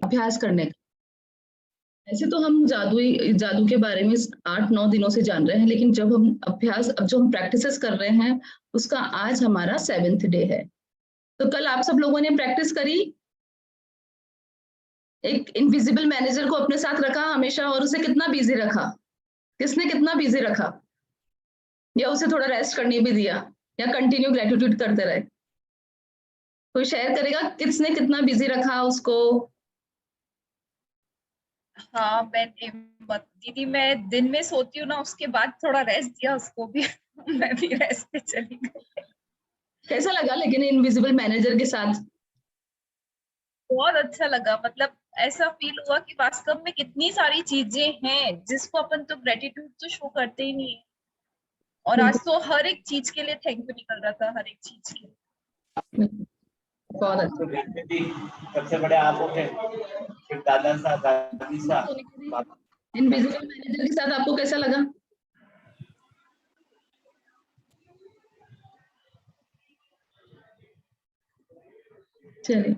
अभ्यास करने का। ऐसे तो हम जादू के बारे में 8-9 दिनों से जान रहे हैं, लेकिन जब हम अभ्यास अब जो हम प्रैक्टिसेस कर रहे हैं, उसका आज हमारा 7th डे है। तो कल आप सब लोगों ने प्रैक्टिस करी, एक इनविजिबल मैनेजर को अपने साथ रखा हमेशा और उसे कितना बिजी रखा? किसने कितना बिजी रखा? या उसे थोड़ा रेस्ट करने भी दिया, या कंटिन्यू ग्रेटिट्यूड करते रहे? कोई शेयर करेगा किसने कितना बिजी रखा उसको? हाँ दीदी, मैं दिन में सोती हूँ ना, उसके बाद थोड़ा रेस्ट दिया उसको भी। मैं भी रेस्ट पे चली गई। कैसा लगा लेकिन इनविजिबल मैनेजर के साथ? बहुत अच्छा लगा, मतलब ऐसा फील हुआ कि वास्तव में कितनी सारी चीजें हैं जिसको अपन तो ग्रेटिट्यूड तो शो करते ही नहीं है। और आज तो हर एक चीज के लिए थैंक यू निकल रहा था, हर एक चीज के लिए। बहुत अच्छा। सबसे बड़े आप होते फिर दादा सा दादी सा। इनविजिबल मैनेजर के साथ आपको कैसा लगा? चलिए,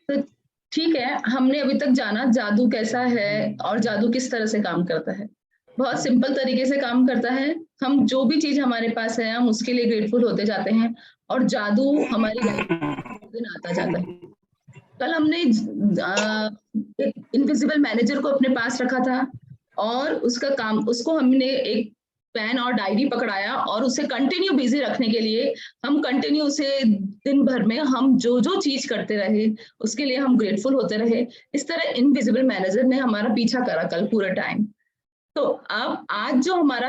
तो ठीक है, हमने अभी तक जाना जादू कैसा है और जादू किस तरह से काम करता है। बहुत सिंपल तरीके से काम करता है। हम जो भी चीज हमारे पास है हम उसके लिए ग्रेटफुल होते जाते हैं और जादू हमारी लाइफ में दिन आता जाता है। कल हमने एक इनविजिबल मैनेजर को अपने पास रखा था और उसका काम, उसको हमने एक पेन और डायरी पकड़ाया और उसे कंटिन्यू बिजी रखने के लिए हम कंटिन्यू उसे दिन भर में हम जो जो चीज करते रहे उसके लिए हम ग्रेटफुल होते रहे। इस तरह इनविजिबल मैनेजर ने हमारा पीछा करा कल पूरा टाइम। तो अब आज जो हमारा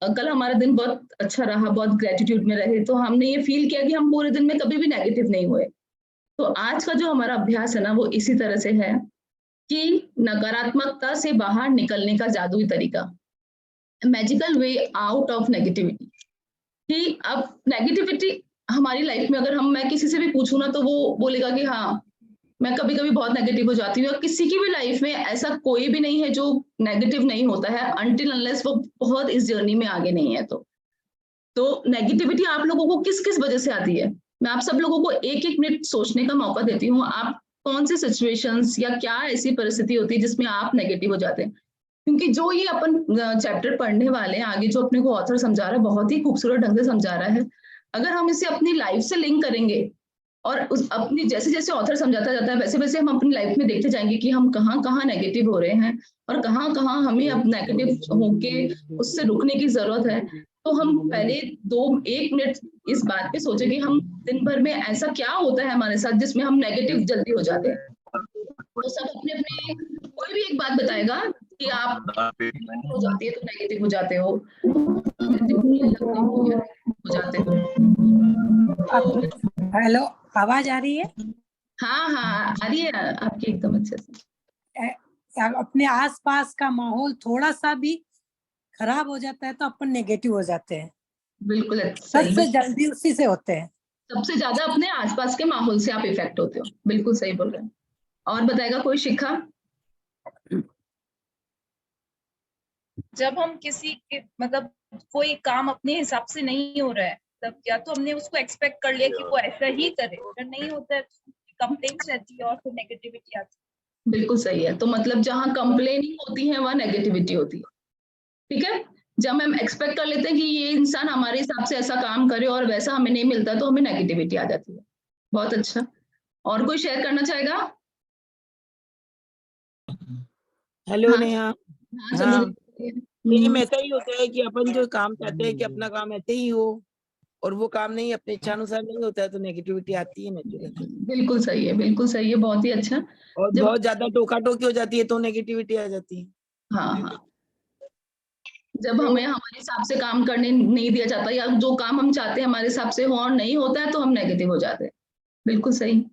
कल हमारा दिन बहुत अच्छा रहा, बहुत ग्रेटिट्यूड में रहे, तो हमने ये फील किया कि हम पूरे दिन में कभी भी नेगेटिव नहीं हुए। तो आज का जो हमारा अभ्यास है ना वो इसी तरह से है कि नकारात्मकता से बाहर निकलने का जादुई तरीका, magical way out of negativity. कि अब नेगेटिविटी हमारी लाइफ में, अगर हम मैं किसी से भी पूछूं ना तो वो बोलेगा कि हाँ मैं कभी कभी बहुत नेगेटिव हो जाती हूँ। और किसी की भी लाइफ में ऐसा कोई भी नहीं है जो नेगेटिव नहीं होता है अनटिल अनलेस वो बहुत इस जर्नी में आगे नहीं है। तो नेगेटिविटी आप लोगों को किस किस वजह से आती है? मैं आप सब लोगों को एक एक मिनट सोचने का मौका देती हूँ। आप कौन सी सिचुएशंस या क्या ऐसी परिस्थिति होती है जिसमें आप नेगेटिव हो जाते हैं? क्योंकि जो ये अपन चैप्टर पढ़ने वाले हैं आगे, जो अपने को ऑथर समझा रहा है बहुत ही खूबसूरत ढंग से समझा रहा है। अगर हम इसे अपनी लाइफ से लिंक करेंगे और उस अपनी जैसे जैसे ऑथर समझाता जाता है वैसे वैसे हम अपनी लाइफ में देखते जाएंगे कि हम कहाँ कहाँ नेगेटिव हो रहे हैं और कहाँ कहाँ हमें अब नेगेटिव होके उससे रुकने की जरूरत है। तो हम पहले 1 मिनट इस बात पे सोचे कि हम दिन भर में ऐसा क्या होता है हमारे साथ जिसमें हम नेगेटिव जल्दी हो जाते हैं। तो सब अपने अपने कोई भी एक बात बताएगा कि आप हो जाती है तो नेगेटिव हो जाते हो, हो जाते हो। हेलो, आवाज आ रही है? हाँ हाँ आ रही है आपकी एकदम अच्छे से। अपने आसपास का माहौल थोड़ा सा भी खराब हो जाता है तो अपन नेगेटिव हो जाते हैं। बिल्कुल सबसे जल्दी उसी से होते हैं। सबसे ज्यादा अपने आसपास के माहौल से आप इफेक्ट होते हो। बिल्कुल सही बोल रहे हैं। और बताएगा कोई शिखा? जब हम किसी के मतलब कोई काम अपने हिसाब से नहीं हो रहा है, तब या तो हमने उसको एक्सपेक्ट कर लिया कि वो ऐसा ही करे, अगर नहीं होता है कंप्लेंट्स रहती है और फिर नेगेटिविटी आती है। बिल्कुल सही है। तो मतलब जहाँ कंप्लेनिंग होती है वहाँ नेगेटिविटी होती है। ठीक है, जब हम एक्सपेक्ट कर लेते हैं कि ये इंसान हमारे हिसाब से ऐसा काम करे और वैसा हमें नहीं मिलता तो हमें नेगेटिविटी आ जाती है। बहुत अच्छा। और कोई शेयर करना चाहेगा? हेलो हाँ नेहा। हाँ हाँ, सेम चलो। ऐसा ही होता है कि अपन जो काम चाहते हैं कि अपना काम ऐसे ही हो और वो काम नहीं अपने इच्छा अनुसार नहीं होता है तो नेगेटिविटी आती है नेचुरल। बिल्कुल सही है, बिल्कुल सही है, बहुत ही अच्छा। और जब बहुत ज्यादा टोका टोकी हो जाती है तो नेगेटिविटी आ जाती है। हाँ हाँ, जब हमें हमारे हिसाब से काम करने नहीं दिया जाता या जो काम हम चाहते हैं हमारे हिसाब से हो और नहीं होता है तो हम नेगेटिव हो जाते हैं। बिल्कुल सही।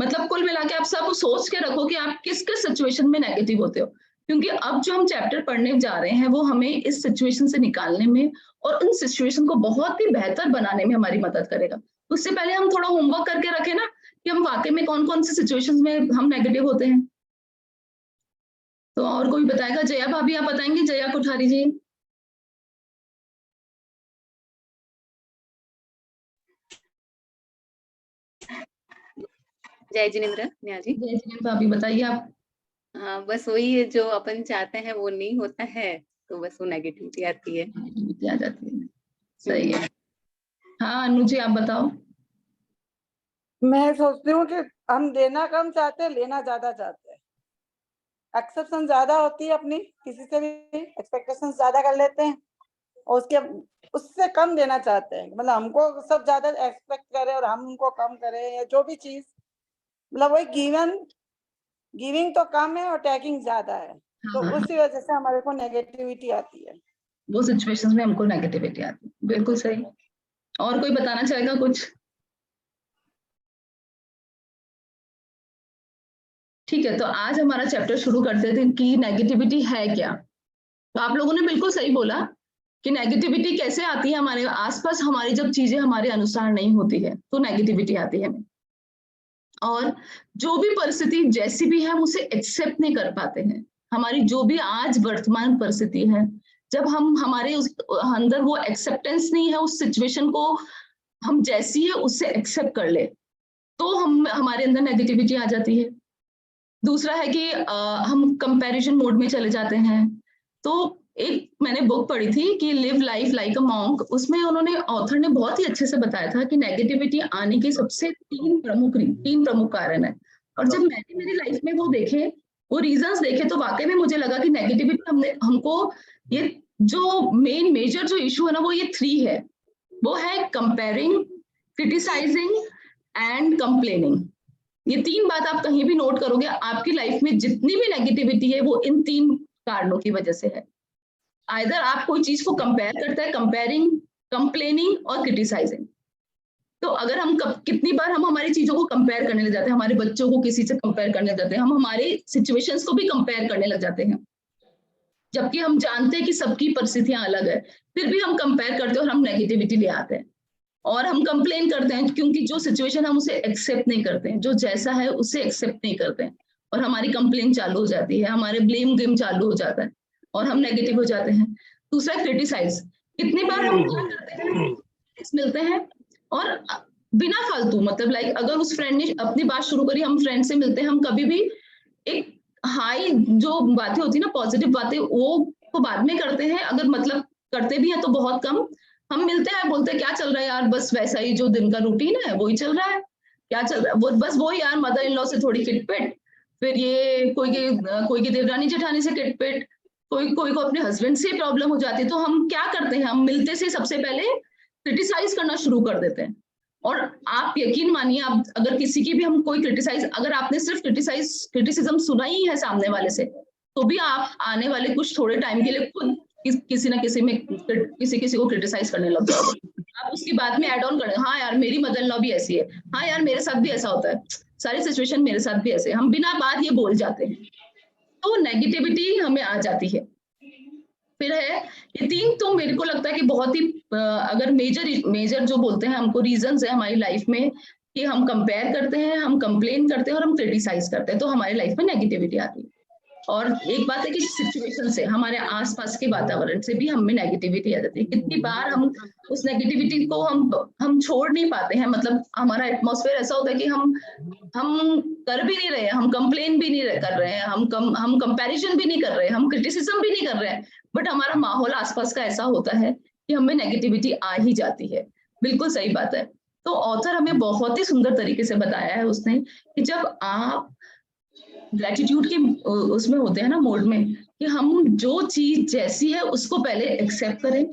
मतलब कुल मिला के आप सब सोच के रखो कि आप किस किस सिचुएशन में नेगेटिव होते हो, क्योंकि अब जो हम चैप्टर पढ़ने जा रहे हैं वो हमें इस सिचुएशन से निकालने में और उन सिचुएशन को बहुत ही बेहतर बनाने में हमारी मदद करेगा। उससे पहले हम थोड़ा होमवर्क करके रखें ना कि हम वाकई में कौन कौन सी सिचुएशंस में हम नेगेटिव होते हैं। तो और कोई बताएगा? जया भाभी आप बताएंगे? जया कोठारी जी। जय जिनेन्द्र नेहा जी। जय जिनेन्द्र भाभी, बताइए आप। हाँ, बस वही है, जो अपन चाहते हैं वो नहीं होता है, तो बस वो नेगेटिविटी आती है। नेगेटिविटी आ जाती है, सही है। हाँ अनु जी, आप बताओ। मैं सोचती हूँ कि हम देना कम चाहते हैं, लेना ज्यादा चाहते हैं। एक्सेप्शन ज्यादा होती है अपनी, किसी से भी एक्सपेक्टेशन ज्यादा कर लेते हैं और उससे कम देना चाहते हैं। मतलब हमको सब ज्यादा एक्सपेक्ट करें और हम उनको कम करें, या जो भी चीज, मतलब वही गिविंग तो कम है और टेकिंग ज्यादा है। तो हाँ, उसी वजह से हमारे को नेगेटिविटी आती है। वो सिचुएशंस में हमको नेगेटिविटी आती है, बिल्कुल सही। और कोई बताना चाहेगा कुछ? ठीक है, तो आज हमारा चैप्टर शुरू करते थे कि नेगेटिविटी है क्या। तो आप लोगों ने बिल्कुल सही बोला कि नेगेटिविटी कैसे आती है हमारे आसपास, हमारी जब चीजें हमारे अनुसार नहीं होती है तो नेगेटिविटी आती है हमें। और जो भी परिस्थिति जैसी भी है हम उसे एक्सेप्ट नहीं कर पाते हैं। हमारी जो भी आज वर्तमान परिस्थिति है, जब हम हमारे उस अंदर वो एक्सेप्टेंस नहीं है, उस सिचुएशन को हम जैसी है उससे एक्सेप्ट कर ले, तो हमारे अंदर नेगेटिविटी आ जाती है। दूसरा है कि हम कंपैरिजन मोड में चले जाते हैं। तो एक मैंने बुक पढ़ी थी कि live life like a monk, उसमें उन्होंने ऑथर ने बहुत ही अच्छे से बताया था कि नेगेटिविटी आने के सबसे तीन प्रमुख कारण है। और जब मैंने मेरी लाइफ में वो देखे, वो रीजंस देखे, तो वाकई में मुझे लगा कि नेगेटिविटी हमको ये जो मेजर जो इशू है ना, वो ये 3 है। वो है कंपेयरिंग, क्रिटिसाइजिंग एंड कंप्लेनिंग। ये 3 बात आप कहीं भी नोट करोगे, आपकी लाइफ में जितनी भी नेगेटिविटी है वो इन 3 कारणों की वजह से है। आइदर आप कोई चीज को कंपेयर करता है, कंपेयरिंग, कंप्लेनिंग और क्रिटिसाइजिंग। तो अगर हम कितनी बार हम हमारी चीजों को कंपेयर करने लग जाते हैं, हमारे बच्चों को किसी से कंपेयर करने लग जाते हैं, हम हमारे सिचुएशंस को भी कंपेयर करने लग जाते हैं, जबकि हम जानते हैं कि सबकी परिस्थितियां अलग है, फिर भी हम कंपेयर करते हैं और हम नेगेटिविटी ले आते हैं। और हम कंप्लेन करते हैं क्योंकि जो सिचुएशन हम उसे एक्सेप्ट नहीं करते हैं, जो जैसा है उसे एक्सेप्ट नहीं करते हैं, और हमारी कंप्लेन चालू हो जाती है, हमारे ब्लेम गेम चालू हो जाता है और हम नेगेटिव हो जाते हैं। दूसरा क्रिटिसाइज, कितनी बार हम क्या करते हैं, मिलते हैं और बिना फालतू, मतलब लाइक अगर उस फ्रेंड ने अपनी बात शुरू करी, हम फ्रेंड से मिलते हैं, हम कभी भी एक हाई जो बातें होती है ना, पॉजिटिव बातें, वो तो बाद में करते हैं, अगर मतलब करते भी हैं तो बहुत कम। हम मिलते हैं, बोलते हैं क्या चल रहा है यार, बस वैसा ही जो दिन का रूटीन है वही चल रहा है, क्या चल रहा है, वो बस वो यार मदर इन लॉ से थोड़ी किटपिट, फिर ये कोई की देवरानी जेठानी से किटपिट, कोई को अपने हस्बैंड से प्रॉब्लम हो जाती है। तो हम क्या करते हैं, हम मिलते से सबसे पहले क्रिटिसाइज करना शुरू कर देते हैं। और आप यकीन मानिए, आप अगर किसी की भी हम कोई क्रिटिसाइज, अगर आपने सिर्फ क्रिटिसिज्म सुना ही है सामने वाले से, तो भी आप आने वाले कुछ थोड़े टाइम के लिए खुद किसी ना किसी में किसी को क्रिटिसाइज करने लग जाओगे। आप उसकी बात में ऐड ऑन करें, हाँ यार मेरी मदर इन लॉ भी ऐसी है, हाँ यार मेरे साथ भी ऐसा होता है, सारी सिचुएशन मेरे साथ भी ऐसे, हम बिना बात ये बोल जाते हैं, तो नेगेटिविटी हमें आ जाती है। फिर है ये 3, तो मेरे को लगता है कि बहुत ही अगर मेजर जो बोलते हैं हमको रीजंस है हमारी लाइफ में, कि हम कंपेयर करते हैं, हम कंप्लेन करते हैं और हम क्रिटिसाइज करते हैं, तो हमारी लाइफ में नेगेटिविटी आती है। और एक बात है कि सिचुएशन से, हमारे आसपास के वातावरण से भी हमें नेगेटिविटी आ जाती है। कितनी बार हम उस नेगेटिविटी को हम छोड़ नहीं पाते हैं, मतलब हमारा एटमॉस्फेयर ऐसा होता है कि हम कर भी नहीं रहे हैं, हम कंप्लेन भी नहीं कर रहे हैं, हम कंपैरिजन भी नहीं कर रहे हैं, हम क्रिटिसिज्म भी नहीं कर रहे हैं, बट हमारा माहौल आसपास का ऐसा होता है कि हमें नेगेटिविटी आ ही जाती है। बिल्कुल सही बात है। तो ऑथर हमें बहुत ही सुंदर तरीके से बताया है उसने, कि जब आप ग्रेटिट्यूड के उसमें होते हैं ना, मोड में, कि हम जो चीज जैसी है उसको पहले एक्सेप्ट करें,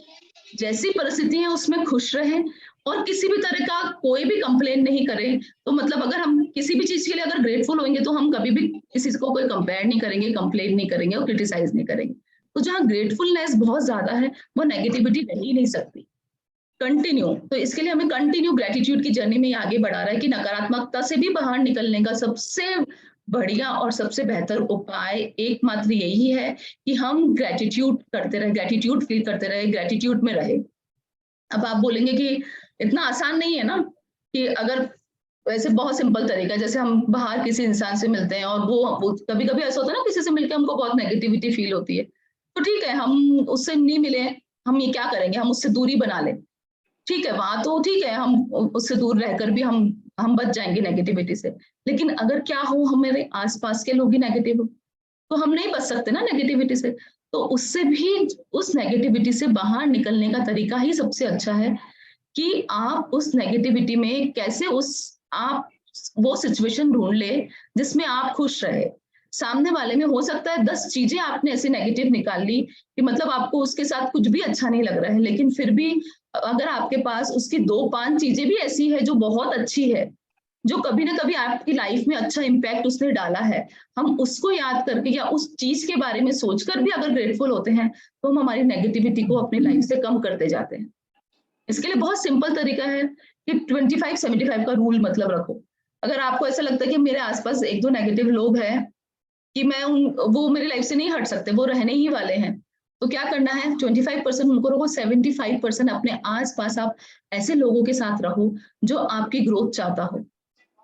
जैसी परिस्थिति है उसमें खुश रहें, और किसी भी तरह का कोई भी कंप्लेन नहीं करें। तो मतलब अगर हम किसी भी चीज के लिए अगर ग्रेटफुल होंगे तो हम कभी भी किसी को कोई कंपेयर नहीं करेंगे, कंप्लेन नहीं करेंगे और क्रिटिसाइज नहीं करेंगे। तो जहाँ ग्रेटफुलनेस बहुत ज्यादा है, वो नेगेटिविटी रह ही नहीं सकती। कंटिन्यू, तो इसके लिए हमें कंटिन्यू ग्रेटिट्यूड की जर्नी में आगे बढ़ा रहा है कि नकारात्मकता से भी बाहर निकलने का सबसे बढ़िया और सबसे बेहतर उपाय एकमात्र यही है कि हम ग्रेटिट्यूड करते रहे, ग्रेटिट्यूड फील करते रहे, ग्रेटिट्यूड में रहे। अब आप बोलेंगे कि इतना आसान नहीं है ना, कि अगर वैसे बहुत सिंपल तरीका है, जैसे हम बाहर किसी इंसान से मिलते हैं और वो कभी कभी ऐसा होता है ना, किसी से मिलकर हमको बहुत नेगेटिविटी फील होती है, तो ठीक है हम उससे नहीं मिले, हम ये क्या करेंगे, हम उससे दूरी बना लें, ठीक है, वहां तो ठीक है हम उससे दूर रहकर भी हम हम बच जाएंगे नेगेटिविटी से। लेकिन अगर क्या हो हमारे आसपास के लोग ही नेगेटिव हो तो हम नहीं बच सकते ना नेगेटिविटी से। तो उससे भी, उस नेगेटिविटी से बाहर निकलने का तरीका ही सबसे अच्छा है कि आप उस नेगेटिविटी में कैसे आप वो सिचुएशन ढूंढ ले जिसमें आप खुश रहे। सामने वाले में हो सकता है 10 चीजें आपने ऐसी नेगेटिव निकाल ली कि मतलब आपको उसके साथ कुछ भी अच्छा नहीं लग रहा है, लेकिन फिर भी अगर आपके पास उसकी 2-5 चीजें भी ऐसी है जो बहुत अच्छी है, जो कभी ना कभी आपकी लाइफ में अच्छा इम्पैक्ट उसने डाला है, हम उसको याद करके या उस चीज के बारे में सोचकर भी अगर ग्रेटफुल होते हैं तो हम हमारी नेगेटिविटी को अपनी लाइफ से कम करते जाते हैं। इसके लिए बहुत सिंपल तरीका है कि 25-75 का रूल मतलब रखो। अगर आपको ऐसा लगता है कि मेरे आसपास 1-2 नेगेटिव लोग हैं कि वो मेरी लाइफ से नहीं हट सकते, वो रहने ही वाले हैं, तो क्या करना है, 25% उनको रखो, 75% अपने आसपास आप ऐसे लोगों के साथ रहो जो आपकी ग्रोथ चाहता हो,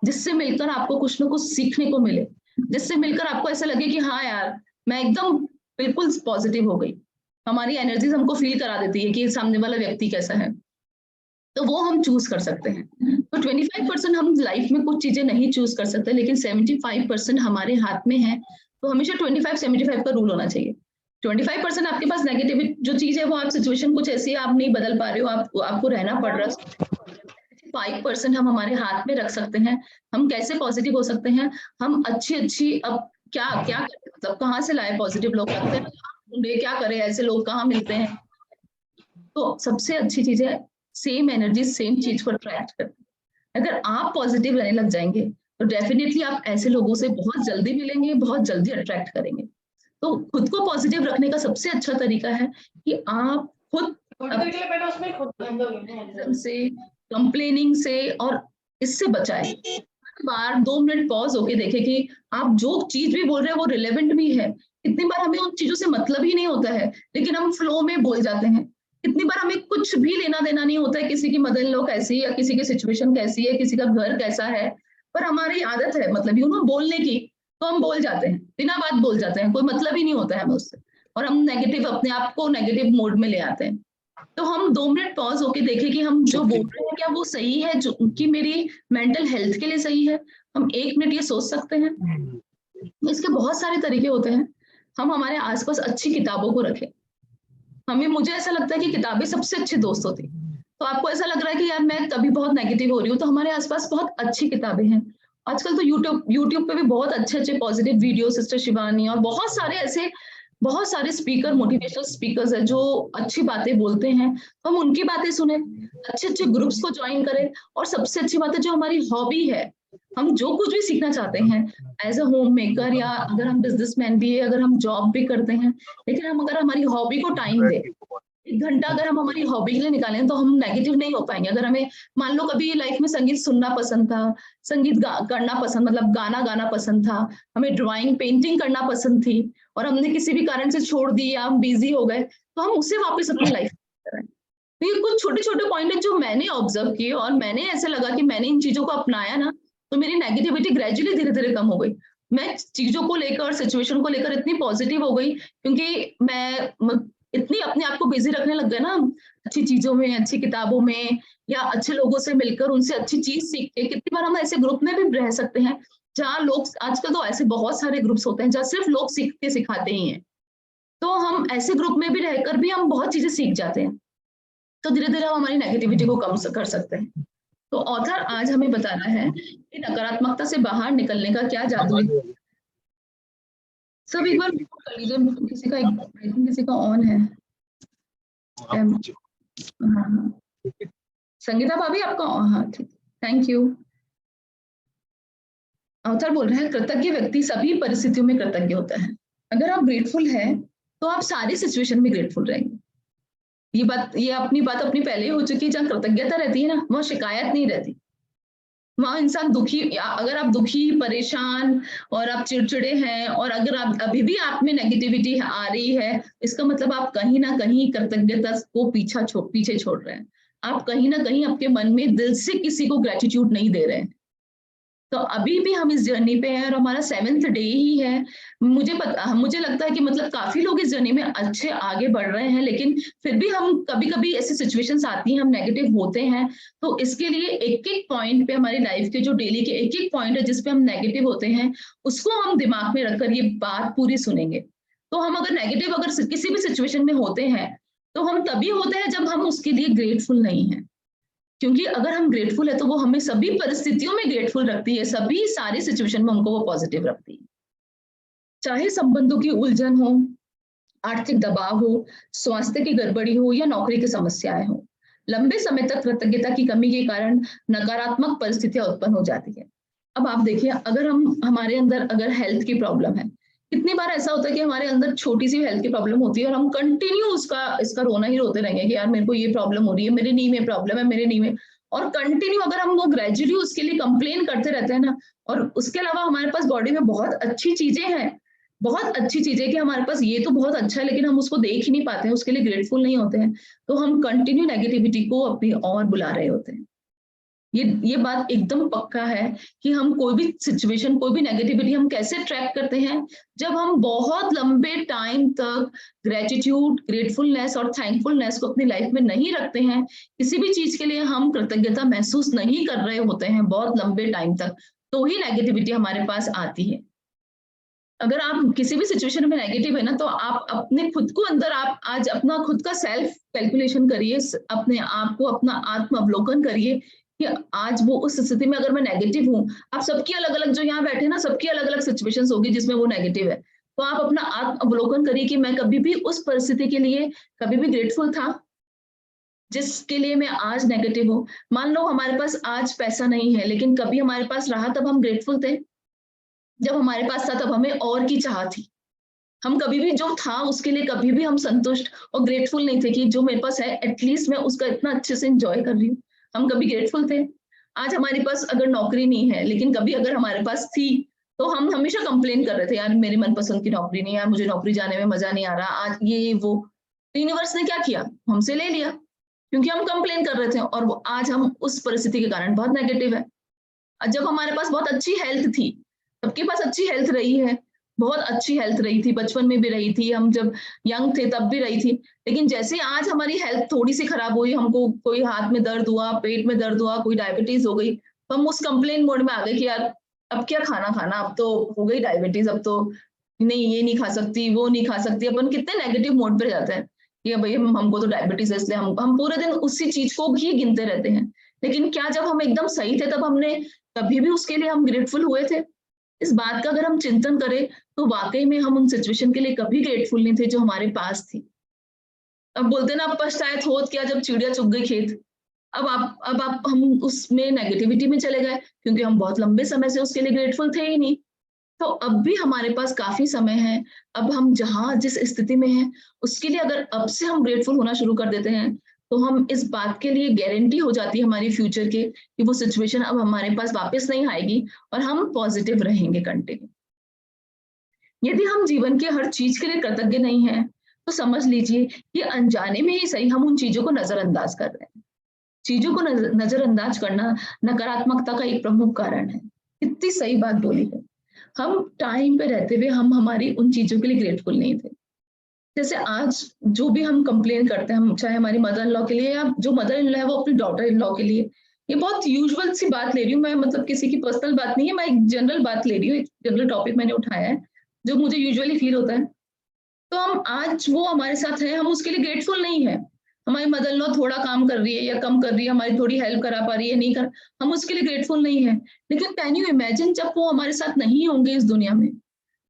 जिससे मिलकर आपको कुछ ना कुछ सीखने को मिले, जिससे मिलकर आपको ऐसा लगे कि हाँ यार मैं एकदम बिल्कुल पॉजिटिव हो गई। हमारी एनर्जीज हमको फील करा देती है कि सामने वाला व्यक्ति कैसा है, तो वो हम चूज कर सकते हैं। तो 25% हम लाइफ में कुछ चीजें नहीं चूज कर सकते, लेकिन 75% हमारे हाथ में है। तो हमेशा 25-75 का रूल होना चाहिए। 25% आपके पास नेगेटिव जो चीज है वो आप सिचुएशन कुछ ऐसी है आप नहीं बदल पा रहे हो, आपको रहना पड़ रहा है, 5% हम हमारे हाथ में रख सकते हैं। हम कैसे पॉजिटिव हो सकते हैं, हम अच्छी अब क्या करें, मतलब कहाँ से लाए पॉजिटिव लोग, ढूंढे क्या करें, ऐसे लोग कहाँ मिलते हैं। तो सबसे अच्छी चीज है सेम एनर्जी सेम चीज को अट्रैक्ट करती। अगर आप पॉजिटिव रहने लग जाएंगे तो डेफिनेटली आप ऐसे लोगों से बहुत जल्दी मिलेंगे, बहुत जल्दी अट्रैक्ट करेंगे। तो खुद को पॉजिटिव रखने का सबसे अच्छा तरीका है कि आप खुद से, कंप्लेनिंग से और इससे बचाए। बार 2 मिनट पॉज होके देखे कि आप जो चीज भी बोल रहे हैं वो रिलेवेंट भी है। कितनी बार हमें उन चीजों से मतलब ही नहीं होता है लेकिन हम फ्लो में बोल जाते हैं। कितनी बार हमें कुछ भी लेना देना नहीं होता है, किसी की मदर इन लॉ कैसी है या किसी की सिचुएशन कैसी है, किसी का घर कैसा है, पर हमारी आदत है मतलब बोलने की, तो हम बोल जाते हैं, बिना बात बोल जाते हैं, कोई मतलब ही नहीं होता है हमें उससे, और हम नेगेटिव अपने आप को नेगेटिव मोड में ले आते हैं। तो हम 2 मिनट पॉज होके देखें कि हम जो बोल रहे हैं क्या वो सही है, जो कि मेरी मेंटल हेल्थ के लिए सही है। हम 1 मिनट ये सोच सकते हैं। इसके बहुत सारे तरीके होते हैं। हम हमारे आसपास अच्छी किताबों को रखें। मुझे ऐसा लगता है कि किताबें सबसे अच्छी दोस्त होती। तो आपको ऐसा लग रहा है कि यार मैं कभी बहुत नेगेटिव हो रही हूँ, तो हमारे आसपास बहुत अच्छी किताबें हैं। आजकल तो यूट्यूब पे भी बहुत अच्छे पॉजिटिव वीडियो, सिस्टर शिवानी और बहुत सारे स्पीकर, मोटिवेशनल स्पीकर्स है जो अच्छी बातें बोलते हैं। तो हम उनकी बातें सुने, अच्छे ग्रुप्स को ज्वाइन करें, और सबसे अच्छी बात है जो हमारी हॉबी है, हम जो कुछ भी सीखना चाहते हैं एज अ होम मेकर, या अगर हम बिजनेसमैन भी है, अगर हम जॉब भी करते हैं, लेकिन हम अगर हमारी हॉबी को टाइम दें, 1 घंटा अगर हम हमारी हॉबी के लिए निकालें तो हम नेगेटिव नहीं हो पाएंगे। अगर हमें मान लो कभी लाइफ में संगीत सुनना पसंद था, संगीत करना पसंद, मतलब गाना गाना पसंद था, हमें ड्राइंग पेंटिंग करना पसंद थी, और हमने किसी भी कारण से छोड़ दी या हम बिजी हो गए, तो हम उसे वापस अपनी लाइफ में करें। तो ये कुछ छोटे पॉइंट है जो मैंने ऑब्जर्व किए, और मैंने ऐसे लगा कि मैंने इन चीजों को अपनाया ना, तो मेरी नेगेटिविटी ग्रेजुअली धीरे धीरे कम हो गई। मैं चीजों को लेकर, सिचुएशन को लेकर इतनी पॉजिटिव हो गई, क्योंकि मैं इतनी अपने आप को बिजी रखने लग गए ना, अच्छी चीजों में, अच्छी किताबों में, या अच्छे लोगों से मिलकर उनसे अच्छी चीज सीख के। कितनी बार हम ऐसे ग्रुप में भी रह सकते हैं जहाँ लोग, आजकल तो ऐसे बहुत सारे ग्रुप्स होते हैं जहाँ सिर्फ लोग सीख के सिखाते ही हैं, तो हम ऐसे ग्रुप में भी रहकर भी हम बहुत चीजें सीख जाते हैं। तो धीरे धीरे हम हमारी नेगेटिविटी को कम कर सकते हैं। तो ऑथर आज हमें बता रहा है कि नकारात्मकता से बाहर निकलने का क्या जादू है। सब एक बार कर लीजिए, किसी का ऑन है। हाँ, संगीता भाभी आपका, हाँ ठीक, थैंक यू। ऑथर बोल रहे हैं कृतज्ञ व्यक्ति सभी परिस्थितियों में कृतज्ञ होता है। अगर आप ग्रेटफुल हैं तो आप सारी सिचुएशन में ग्रेटफुल रहेंगे। ये अपनी बात अपनी पहले ही हो चुकी है। जहाँ कृतज्ञता रहती है ना, वहाँ शिकायत नहीं रहती, वहां इंसान दुखी, अगर आप दुखी, परेशान और आप चिड़चिड़े हैं, और अगर आप अभी भी आप में नेगेटिविटी आ रही है, इसका मतलब आप कहीं ना कहीं कृतज्ञता को पीछे छोड़ रहे हैं। आप कहीं ना कहीं आपके मन में दिल से किसी को ग्रेटिट्यूड नहीं दे रहे हैं। तो अभी भी हम इस जर्नी पे हैं और हमारा 7th डे ही है। मुझे लगता है कि मतलब काफी लोग इस जर्नी में अच्छे आगे बढ़ रहे हैं, लेकिन फिर भी हम कभी कभी ऐसी सिचुएशंस आती हैं, हम नेगेटिव होते हैं। तो इसके लिए एक एक पॉइंट पे, हमारी लाइफ के जो डेली के एक एक पॉइंट है जिसपे हम नेगेटिव होते हैं, उसको हम दिमाग में रखकर ये बात पूरी सुनेंगे। तो हम अगर नेगेटिव अगर किसी भी सिचुएशन में होते हैं तो हम तभी होते हैं जब हम उसके लिए ग्रेटफुल नहीं है। क्योंकि अगर हम ग्रेटफुल है तो वो हमें सभी परिस्थितियों में ग्रेटफुल रखती है, सभी सारी सिचुएशन में हमको वो पॉजिटिव रखती है। चाहे संबंधों की उलझन हो, आर्थिक दबाव हो, स्वास्थ्य की गड़बड़ी हो या नौकरी की समस्याएं हो, लंबे समय तक कृतज्ञता की कमी के कारण नकारात्मक परिस्थितियां उत्पन्न हो जाती है। अब आप देखिए, अगर हमारे अंदर अगर हेल्थ की प्रॉब्लम है, कितनी बार ऐसा होता है कि हमारे अंदर छोटी सी हेल्थ की प्रॉब्लम होती है और हम कंटिन्यू इसका रोना ही रोते रहेंगे कि यार मेरे को ये प्रॉब्लम हो रही है, मेरे नी में प्रॉब्लम है, मेरे नी में, और कंटिन्यू अगर हम वो ग्रेजुअली उसके लिए कंप्लेन करते रहते हैं ना, और उसके अलावा हमारे पास बॉडी में बहुत अच्छी चीजें हैं, बहुत अच्छी चीजें कि हमारे पास ये तो बहुत अच्छा है, लेकिन हम उसको देख ही नहीं पाते हैं, उसके लिए ग्रेटफुल नहीं होते हैं, तो हम कंटिन्यू नेगेटिविटी को अपनी ओर बुला रहे होते हैं। ये बात एकदम पक्का है कि हम कोई भी सिचुएशन, कोई भी नेगेटिविटी हम कैसे ट्रैक करते हैं, जब हम बहुत लंबे टाइम तक ग्रेटिट्यूड, ग्रेटफुलनेस और थैंकफुलनेस को अपनी लाइफ में नहीं रखते हैं, किसी भी चीज के लिए हम कृतज्ञता महसूस नहीं कर रहे होते हैं बहुत लंबे टाइम तक, तो ही नेगेटिविटी हमारे पास आती है। अगर आप किसी भी सिचुएशन में नेगेटिव है ना, तो आप अपने खुद को अंदर, आप आज अपना खुद का सेल्फ कैलकुलेशन करिए, अपने आप को अपना आत्म अवलोकन करिए कि आज वो उस स्थिति में अगर मैं नेगेटिव हूँ, आप सबकी अलग अलग, जो यहाँ बैठे ना, सबकी अलग अलग सिचुएशंस होगी जिसमें वो नेगेटिव है, तो आप अपना आत्म अवलोकन करिए कि मैं कभी भी उस परिस्थिति के लिए कभी भी ग्रेटफुल था जिसके लिए मैं आज नेगेटिव हूँ। मान लो हमारे पास आज पैसा नहीं है, लेकिन कभी हमारे पास रहा तब हम ग्रेटफुल थे, जब हमारे पास था तब हमें और की चाह थी, हम कभी भी जो था उसके लिए कभी भी हम संतुष्ट और ग्रेटफुल नहीं थे कि जो मेरे पास है एटलीस्ट मैं उसका इतना अच्छे से एंजॉय कर रही हूँ, हम कभी ग्रेटफुल थे। आज हमारे पास अगर नौकरी नहीं है, लेकिन कभी अगर हमारे पास थी तो हम हमेशा कंप्लेन कर रहे थे, यार मेरी मनपसंद की नौकरी नहीं है, यार मुझे नौकरी जाने में मजा नहीं आ रहा, आज ये वो। यूनिवर्स ने क्या किया, हमसे ले लिया, क्योंकि हम कंप्लेन कर रहे थे, और वो आज हम उस परिस्थिति के कारण बहुत नेगेटिव है। जब हमारे पास बहुत अच्छी हेल्थ थी, सबके पास अच्छी हेल्थ रही है, बहुत अच्छी हेल्थ रही थी, बचपन में भी रही थी, हम जब यंग थे तब भी रही थी, लेकिन जैसे आज हमारी हेल्थ थोड़ी सी खराब हुई, हमको कोई हाथ में दर्द हुआ, पेट में दर्द हुआ, कोई डायबिटीज हो गई, तो हम उस कंप्लेन मोड में आ गए कि यार अब क्या खाना खाना, अब तो हो गई डायबिटीज, अब तो नहीं, ये नहीं खा सकती, वो नहीं खा सकती। अपन कितने नेगेटिव मोड पे जाते हैं कि भाई हमको तो डायबिटीज है, इसलिए हम पूरे दिन उसी चीज को भी गिनते रहते हैं। लेकिन क्या जब हम एकदम सही थे तब हमने कभी भी उसके लिए हम ग्रेटफुल हुए थे? इस बात का अगर हम चिंतन करें तो वाकई में हम उन सिचुएशन के लिए कभी ग्रेटफुल नहीं थे जो हमारे पास थी। अब बोलते ना, अब पछताए होत क्या जब चिड़िया चुग गई खेत। अब आप हम उसमें नेगेटिविटी में चले गए क्योंकि हम बहुत लंबे समय से उसके लिए ग्रेटफुल थे ही नहीं। तो अब भी हमारे पास काफी समय है, अब हम जहां जिस स्थिति में हैं उसके लिए अगर अब से हम ग्रेटफुल होना शुरू कर देते हैं तो हम इस बात के लिए गारंटी हो जाती है हमारी फ्यूचर के कि वो सिचुएशन अब हमारे पास वापस नहीं आएगी और हम पॉजिटिव रहेंगे कंटिन्यू। यदि हम जीवन के हर चीज के लिए कृतज्ञ नहीं हैं तो समझ लीजिए कि अनजाने में ही सही हम उन चीजों को नजरअंदाज कर रहे हैं। चीजों को नजरअंदाज करना नकारात्मकता का एक प्रमुख कारण है। कितनी सही बात बोली है। हम टाइम पे रहते हुए हम हमारी उन चीजों के लिए ग्रेटफुल नहीं थे। जैसे आज जो भी हम कंप्लेन करते हैं, हम चाहे हमारी मदर इन लॉ के लिए या जो मदर इन लॉ है वो अपनी डॉटर इन लॉ के लिए, ये बहुत यूजुअल सी बात ले रही हूँ मैं, मतलब किसी की पर्सनल बात नहीं है, मैं एक जनरल बात ले रही हूँ, एक जनरल टॉपिक मैंने उठाया है जो मुझे यूजुअली फील होता है। तो हम आज वो हमारे साथ है, हम उसके लिए ग्रेटफुल नहीं है। हमारी मदर इन लॉ थोड़ा काम कर रही है या कम कर रही है, हमारी थोड़ी हेल्प करा पा रही है, नहीं कर, हम उसके लिए ग्रेटफुल नहीं है। लेकिन कैन यू इमेजिन जब वो हमारे साथ नहीं होंगे इस दुनिया में,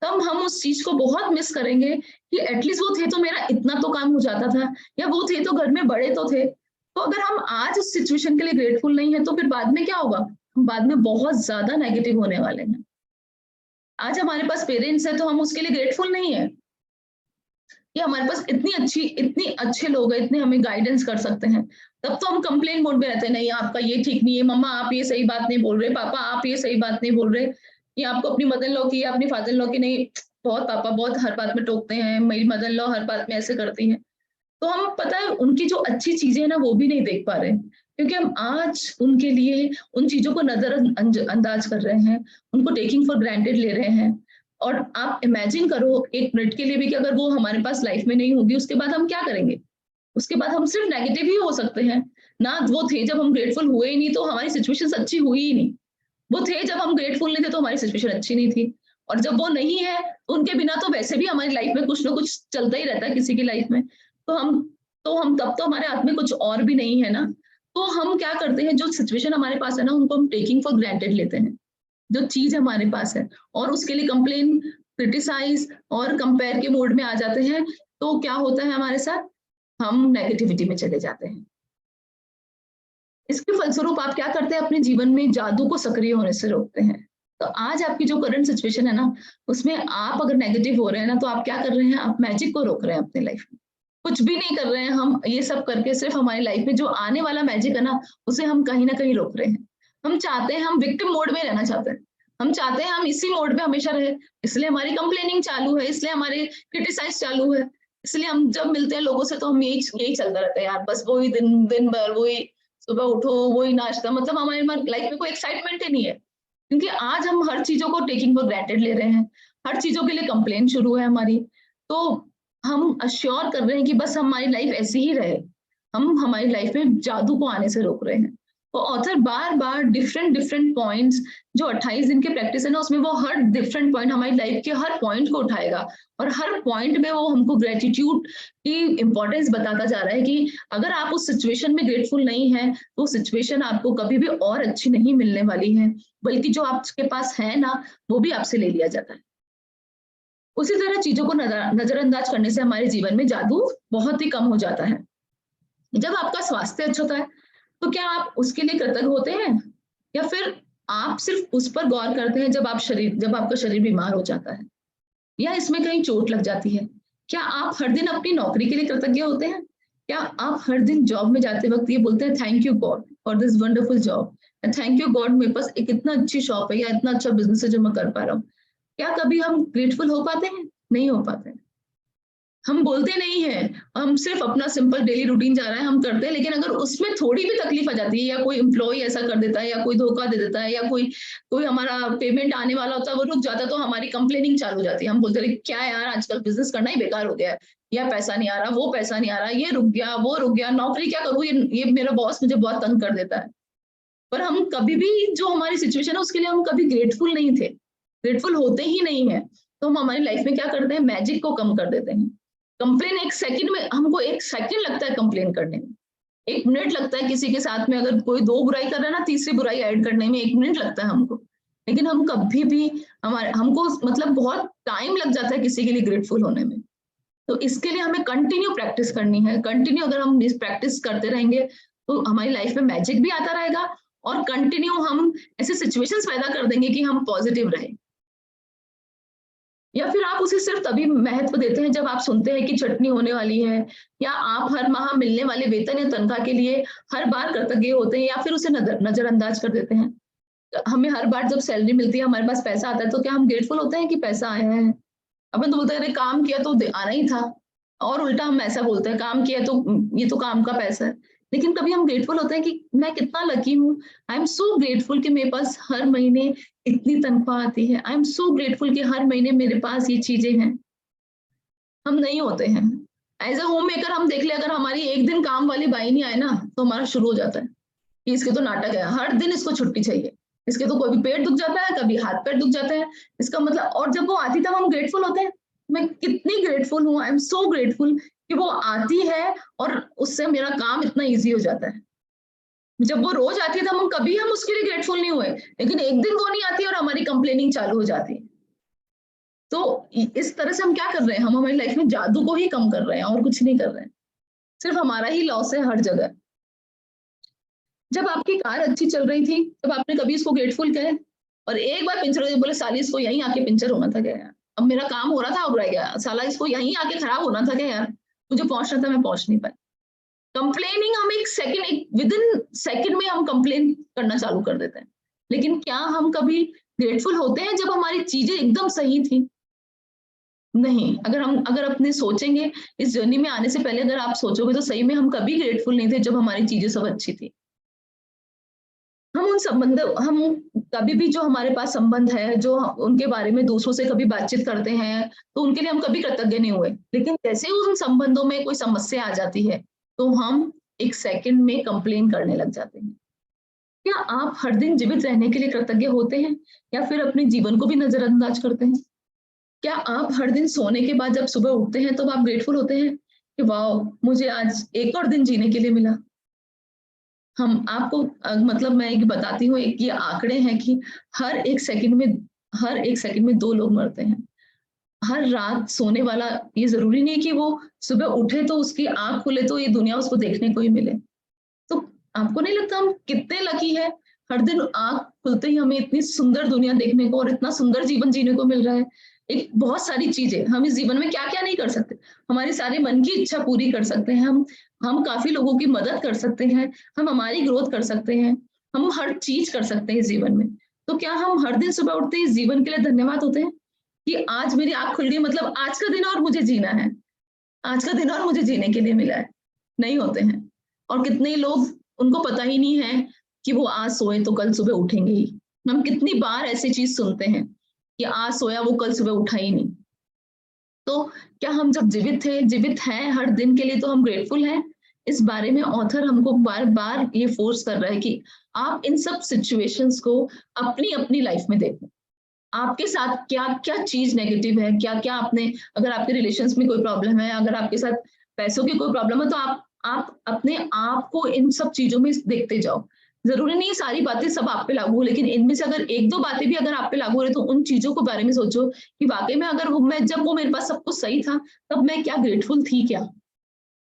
तब हम उस चीज को बहुत मिस करेंगे कि एटलीस्ट वो थे तो मेरा इतना तो काम हो जाता था, या वो थे तो घर में बड़े तो थे। तो अगर हम आज उस सिचुएशन के लिए ग्रेटफुल नहीं है तो फिर बाद में क्या होगा, हम बाद में बहुत ज्यादा नेगेटिव होने वाले हैं। आज हमारे पास पेरेंट्स है तो हम उसके लिए ग्रेटफुल नहीं है कि हमारे पास इतनी अच्छे लोग हैं, इतने हमें गाइडेंस कर सकते हैं, तब तो हम कंप्लेन मोड में रहते हैं, नहीं आपका ये ठीक नहीं है, मम्मा आप ये सही बात नहीं बोल रहे, पापा आप ये सही बात नहीं बोल रहे, ये आपको अपनी मदर इन लॉ की या अपनी फादर इन लॉ की नहीं, बहुत पापा बहुत हर बात में टोकते हैं, मेरी मदर इन लॉ हर बात में ऐसे करती है। तो हम पता है उनकी जो अच्छी चीजें हैं ना वो भी नहीं देख पा रहे हैं, क्योंकि हम आज उनके लिए उन चीजों को नजरअंदाज कर रहे हैं, उनको टेकिंग फॉर ग्रांटेड ले रहे हैं। और आप इमेजिन करो एक मिनट के लिए भी कि अगर वो हमारे पास लाइफ में नहीं होगी, उसके बाद हम क्या करेंगे? उसके बाद हम सिर्फ नेगेटिव ही हो सकते हैं ना। वो थे जब हम ग्रेटफुल हुए ही नहीं तो हमारी सिचुएशन अच्छी हुई ही नहीं, वो थे जब हम ग्रेटफुल नहीं थे तो हमारी सिचुएशन अच्छी नहीं थी, और जब वो नहीं है तो उनके बिना तो वैसे भी हमारी लाइफ में कुछ ना कुछ चलता ही रहता है किसी की लाइफ में। तो हम तब तो हमारे हाथ में कुछ और भी नहीं है ना। तो हम क्या करते हैं, जो सिचुएशन हमारे पास है ना उनको हम टेकिंग फॉर ग्रांटेड लेते हैं, जो चीज हमारे पास है, और उसके लिए कंप्लेन, क्रिटिसाइज और कंपेयर के मोड में आ जाते हैं। तो क्या होता है हमारे साथ, हम नेगेटिविटी में चले जाते हैं। इसके फलस्वरूप आप क्या करते हैं, अपने जीवन में जादू को सक्रिय होने से रोकते हैं। तो आज आपकी जो करंट सिचुएशन है ना, उसमें आप अगर नेगेटिव हो रहे हैं ना, तो आप क्या कर रहे हैं, आप मैजिक को रोक रहे हैं अपनी लाइफ में। कुछ भी नहीं कर रहे हैं हम, ये सब करके सिर्फ हमारी लाइफ में जो आने वाला मैजिक है ना, उसे हम कहीं ना कहीं रोक रहे हैं। हम चाहते हैं, हम विक्टिम मोड में रहना चाहते हैं, हम चाहते हैं हम इसी मोड में हमेशा रहे, इसलिए हमारी कंप्लेनिंग चालू है, इसलिए हमारे क्रिटिसाइज चालू है, इसलिए हम जब मिलते हैं लोगों से तो हम यही चलता रहता है यार, बस वही दिन भर वही, सुबह उठो वही नाश्ता, मतलब हमारे लाइफ में कोई एक्साइटमेंट ही नहीं है, क्योंकि आज हम हर चीजों को टेकिंग फॉर ग्रांटेड ले रहे हैं, हर चीजों के लिए कंप्लेन शुरू है हमारी। तो हम अश्योर कर रहे हैं कि बस हमारी लाइफ ऐसी ही रहे, हम हमारी लाइफ में जादू को आने से रोक रहे हैं। तो ऑथर बार बार डिफरेंट पॉइंट्स, जो 28 दिन के प्रैक्टिस है ना, उसमें वो हर डिफरेंट पॉइंट, हमारी लाइफ के हर पॉइंट को उठाएगा, और हर पॉइंट में वो हमको ग्रेटिट्यूड की इंपॉर्टेंस बताता जा रहा है कि अगर आप उस सिचुएशन में ग्रेटफुल नहीं है तो सिचुएशन आपको कभी भी और अच्छी नहीं मिलने वाली है, बल्कि जो आपके पास है ना वो भी आपसे ले लिया जाता है। उसी तरह चीजों को नजरअंदाज करने से हमारे जीवन में जादू बहुत ही कम हो जाता है। जब आपका स्वास्थ्य अच्छा होता है तो क्या आप उसके लिए कृतज्ञ होते हैं, या फिर आप सिर्फ उस पर गौर करते हैं जब आपका शरीर बीमार हो जाता है या इसमें कहीं चोट लग जाती है? क्या आप हर दिन अपनी नौकरी के लिए कृतज्ञ होते हैं? क्या आप हर दिन जॉब में जाते वक्त ये बोलते हैं thank you God for this wonderful job, thank you God मेरे पास एक इतना अच्छी शॉप है या इतना अच्छा बिजनेस है जो मैं कर पा रहा हूँ? क्या कभी हम ग्रेटफुल हो पाते हैं? नहीं हो पाते हैं। हम बोलते नहीं है, हम सिर्फ अपना सिंपल डेली रूटीन जा रहा है हम करते हैं, लेकिन अगर उसमें थोड़ी भी तकलीफ आ जाती है, या कोई एम्प्लॉय ऐसा कर देता है, या कोई धोखा दे देता है, या कोई हमारा पेमेंट आने वाला होता है वो रुक जाता है, तो हमारी कंप्लेनिंग चालू हो जाती है। हम बोलते हैं क्या यार आजकल बिजनेस करना ही बेकार हो गया है, या पैसा नहीं आ रहा, वो पैसा नहीं आ रहा, ये रुक गया, वो रुक गया, नौकरी क्या करूँ, ये मेरा बॉस मुझे बहुत तंग कर देता है। पर हम कभी भी जो हमारी सिचुएशन है उसके लिए हम कभी ग्रेटफुल नहीं थे, ग्रेटफुल होते ही नहीं है। तो हम हमारी लाइफ में क्या करते हैं, मैजिक को कम कर देते हैं। कंप्लेन एक सेकंड में, हमको 1 सेकंड लगता है कंप्लेन करने में, 1 मिनट लगता है किसी के साथ में, अगर कोई 2 बुराई कर रहा है ना, तीसरी बुराई ऐड करने में 1 मिनट लगता है हमको। लेकिन हम कभी भी हमको मतलब बहुत टाइम लग जाता है किसी के लिए ग्रेटफुल होने में। तो इसके लिए हमें कंटिन्यू प्रैक्टिस करनी है। कंटिन्यू अगर हम इस प्रैक्टिस करते रहेंगे तो हमारी लाइफ में मैजिक भी आता रहेगा, और कंटिन्यू हम ऐसे सिचुएशंस पैदा कर देंगे कि हम पॉजिटिव रहें। या फिर आप उसे सिर्फ तभी महत्व देते हैं जब आप सुनते हैं कि छटनी होने वाली है, या आप हर माह मिलने वाले वेतन या तनख्वाह के लिए हर बार कृतज्ञ होते हैं, या फिर उसे नजरअंदाज कर देते हैं। हमें हर बार जब सैलरी मिलती है, हमारे पास पैसा आता है, तो क्या हम ग्रेटफुल होते हैं कि पैसा आया है? अपन तो बोलते हैं काम किया तो आना ही था, और उल्टा हम ऐसा बोलते हैं काम किया तो ये तो काम का पैसा है। लेकिन कभी हम ग्रेटफुल होते हैं कि मैं कितना लकी हूँ, आई एम सो ग्रेटफुल कि मेरे पास हर महीने इतनी तनख्वाह आती है, आई एम सो ग्रेटफुल कि हर महीने मेरे पास ये चीजें हैं। हम नहीं होते हैं। एज ए होम मेकर हम देख ले, अगर हमारी एक दिन काम वाली बाई नहीं आए ना तो हमारा शुरू हो जाता है कि इसके तो नाटक है, हर दिन इसको छुट्टी चाहिए, इसके तो कभी पेट दुख जाता है, कभी हाथ पैर दुख जाते हैं, इसका मतलब। और जब वो आती तब हम ग्रेटफुल होते हैं, मैं कितनी ग्रेटफुल हूँ, आई एम सो ग्रेटफुल कि वो आती है और उससे मेरा काम इतना इजी हो जाता है। जब वो रोज आती है तब हम उसके लिए ग्रेटफुल नहीं हुए, लेकिन एक दिन वो नहीं आती और हमारी कंप्लेनिंग चालू हो जाती है। तो इस तरह से हम क्या कर रहे हैं, हम हमारी लाइफ में जादू को ही कम कर रहे हैं और कुछ नहीं कर रहे हैं। सिर्फ हमारा ही लॉस है हर जगह। जब आपकी कार अच्छी चल रही थी तब आपने कभी इसको ग्रेटफुल कहे, और एक बार पंचर हो बोले साली इसको यहीं आके पंचर होना था क्या यार, अब मेरा काम हो रहा था अब रह गया, साला इसको यहीं आके खराब होना था क्या यार, मुझे पहुंचना था मैं पहुंच नहीं पाई। कंप्लेनिंग हम विद इन सेकंड में हम कंप्लेन करना चालू कर देते हैं। लेकिन क्या हम कभी ग्रेटफुल होते हैं जब हमारी चीजें एकदम सही थी? नहीं, अगर अपने सोचेंगे इस जर्नी में आने से पहले अगर आप सोचोगे तो सही में हम कभी ग्रेटफुल नहीं थे जब हमारी चीजें सब अच्छी थी। हम कभी भी जो हमारे पास संबंध है, जो उनके बारे में दूसरों से कभी बातचीत करते हैं, तो उनके लिए हम कभी कृतज्ञ नहीं हुए। लेकिन जैसे ही उन संबंधों में कोई समस्या आ जाती है, तो हम एक सेकंड में कंप्लेन करने लग जाते हैं। क्या आप हर दिन जीवित रहने के लिए कृतज्ञ होते हैं या फिर अपने जीवन को भी नजरअंदाज करते हैं? क्या आप हर दिन सोने के बाद जब सुबह उठते हैं तो आप ग्रेटफुल होते हैं कि वाह, मुझे आज एक और दिन जीने के लिए मिला? हम आपको मतलब मैं एक बताती हूँ, एक ये आंकड़े हैं कि हर एक सेकंड में 2 लोग मरते हैं। हर रात सोने वाला, ये जरूरी नहीं कि वो सुबह उठे तो उसकी आंख खुले तो ये दुनिया उसको देखने को ही मिले। तो आपको नहीं लगता हम कितने लकी है? हर दिन आंख खुलते ही हमें इतनी सुंदर दुनिया देखने को और इतना सुंदर जीवन जीने को मिल रहा है। एक बहुत सारी चीजें हम इस जीवन में क्या क्या नहीं कर सकते। हमारी सारे मन की इच्छा पूरी कर सकते हैं, हम काफी लोगों की मदद कर सकते हैं, हम हमारी ग्रोथ कर सकते हैं, हम हर चीज कर सकते हैं इस जीवन में। तो क्या हम हर दिन सुबह उठते ही इस जीवन के लिए धन्यवाद होते हैं कि आज मेरी आंख खुल गई, मतलब आज का दिन और मुझे जीना है, आज का दिन और मुझे जीने के लिए मिला है? नहीं होते हैं। और कितने लोग, उनको पता ही नहीं है कि वो आज सोए तो कल सुबह उठेंगे ही। हम कितनी बार ऐसी चीज सुनते हैं कि आज सोया वो कल सुबह उठा ही नहीं। तो क्या हम जब जीवित हैं हर दिन के लिए, तो हम ग्रेटफुल हैं? इस बारे में ऑथर हमको बार बार ये फोर्स कर रहा है कि आप इन सब सिचुएशंस को अपनी अपनी लाइफ में देखो। आपके साथ क्या क्या चीज नेगेटिव है, क्या क्या आपने, अगर आपके रिलेशंस में कोई प्रॉब्लम है, अगर आपके साथ पैसों की कोई प्रॉब्लम है, तो आप अपने आप को इन सब चीजों में देखते जाओ। जरूरी नहीं सारी बातें सब आप पे लागू हो, लेकिन इनमें से अगर 1-2 बातें भी अगर आप पे लागू हो रही तो उन चीजों के बारे में सोचो कि वाकई में अगर जब वो मेरे पास सब कुछ सही था तब मैं क्या ग्रेटफुल थी क्या?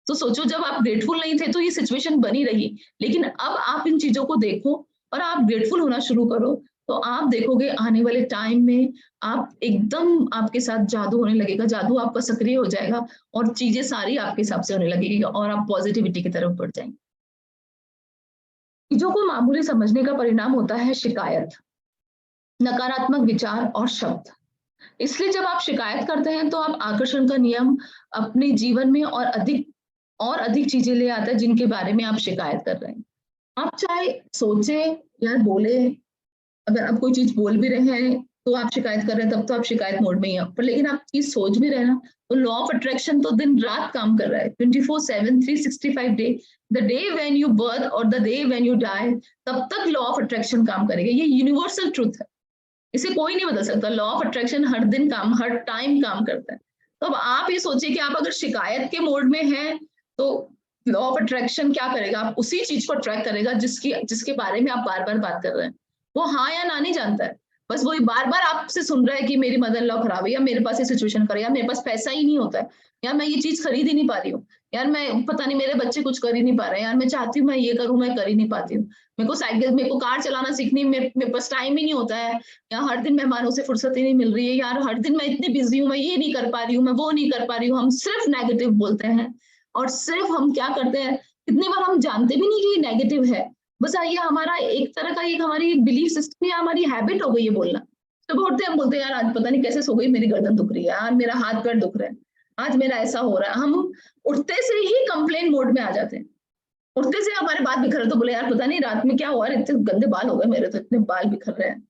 तो सोचो जब आप ग्रेटफुल नहीं थे तो ये सिचुएशन बनी रही, लेकिन अब आप इन चीजों को देखो और आप ग्रेटफुल होना शुरू करो, तो आप देखोगे आने वाले टाइम में आप एकदम, आपके साथ जादू होने लगेगा, जादू आपका सक्रिय हो जाएगा और चीजें सारी आपके हिसाब से होने लगेगी और आप पॉजिटिविटी की तरफ बढ़ जाएंगे। चीजों को मामूली समझने का परिणाम होता है शिकायत, नकारात्मक विचार और शब्द। इसलिए जब आप शिकायत करते हैं तो आप आकर्षण का नियम अपने जीवन में और अधिक चीजें ले आते हैं जिनके बारे में आप शिकायत कर रहे हैं। आप चाहे सोचे या बोले, अगर आप कोई चीज बोल भी रहे हैं तो आप शिकायत कर रहे हैं, तब तो आप शिकायत मोड में ही हैं, पर लेकिन आप चीज सोच भी रहे हैं तो लॉ ऑफ अट्रैक्शन तो दिन रात काम कर रहा है 24/7 365 day, the day when you birth और the day when you die, तब तक लॉ ऑफ अट्रैक्शन काम करेगा। ये यूनिवर्सल ट्रूथ है, इसे कोई नहीं बदल सकता। लॉ ऑफ अट्रैक्शन हर दिन हर टाइम काम करता है। तो अब आप ये सोचिए कि आप अगर शिकायत के मोड में हैं तो लॉ ऑफ अट्रैक्शन क्या करेगा? आप उसी चीज को अट्रैक्ट करेगा जिसके बारे में आप बार बार बात कर रहे हैं। वो हाँ या ना नहीं जानता है, बस वही बार बार आपसे सुन रहा है कि मेरी मदर लॉ खराब है, या मेरे पास ये सिचुएशन कर, या मेरे पास पैसा ही नहीं होता है, यार मैं ये चीज खरीद ही नहीं पा रही हूँ, यार मैं पता नहीं मेरे बच्चे कुछ कर ही नहीं पा रहे हैं, यार मैं चाहती हूँ मैं ये करूँ, मैं कर ही नहीं पाती हूँ, मेरे को कार चलाना सीखनी, मेरे पास टाइम ही नहीं होता है, या हर दिन मेहमानों से फुर्सत ही नहीं मिल रही है, यार हर दिन मैं इतनी बिजी हूँ, मैं ये नहीं कर पा रही हूँ, मैं वो नहीं कर पा रही हूँ। हम सिर्फ नेगेटिव बोलते हैं और सिर्फ हम क्या करते हैं, कितनी बार हम जानते भी नहीं कि ये नेगेटिव है, बस ये हमारा एक तरह का एक हमारी बिलीफ सिस्टम या हमारी हैबिट हो गई है बोलना। सुबह उठते हम बोलते हैं यार आज पता नहीं कैसे सो गई, मेरी गर्दन दुख रही है, यार मेरा हाथ पैर दुख रहा है, आज मेरा ऐसा हो रहा है। हम उठते से ही कंप्लेन मोड में आ जाते हैं, उठते से हमारे बाल बिखर रहे तो बोले यार पता नहीं रात में क्या हुआ, इतने गंदे बाल हो गए मेरे, तो इतने बाल बिखर रहे हैं,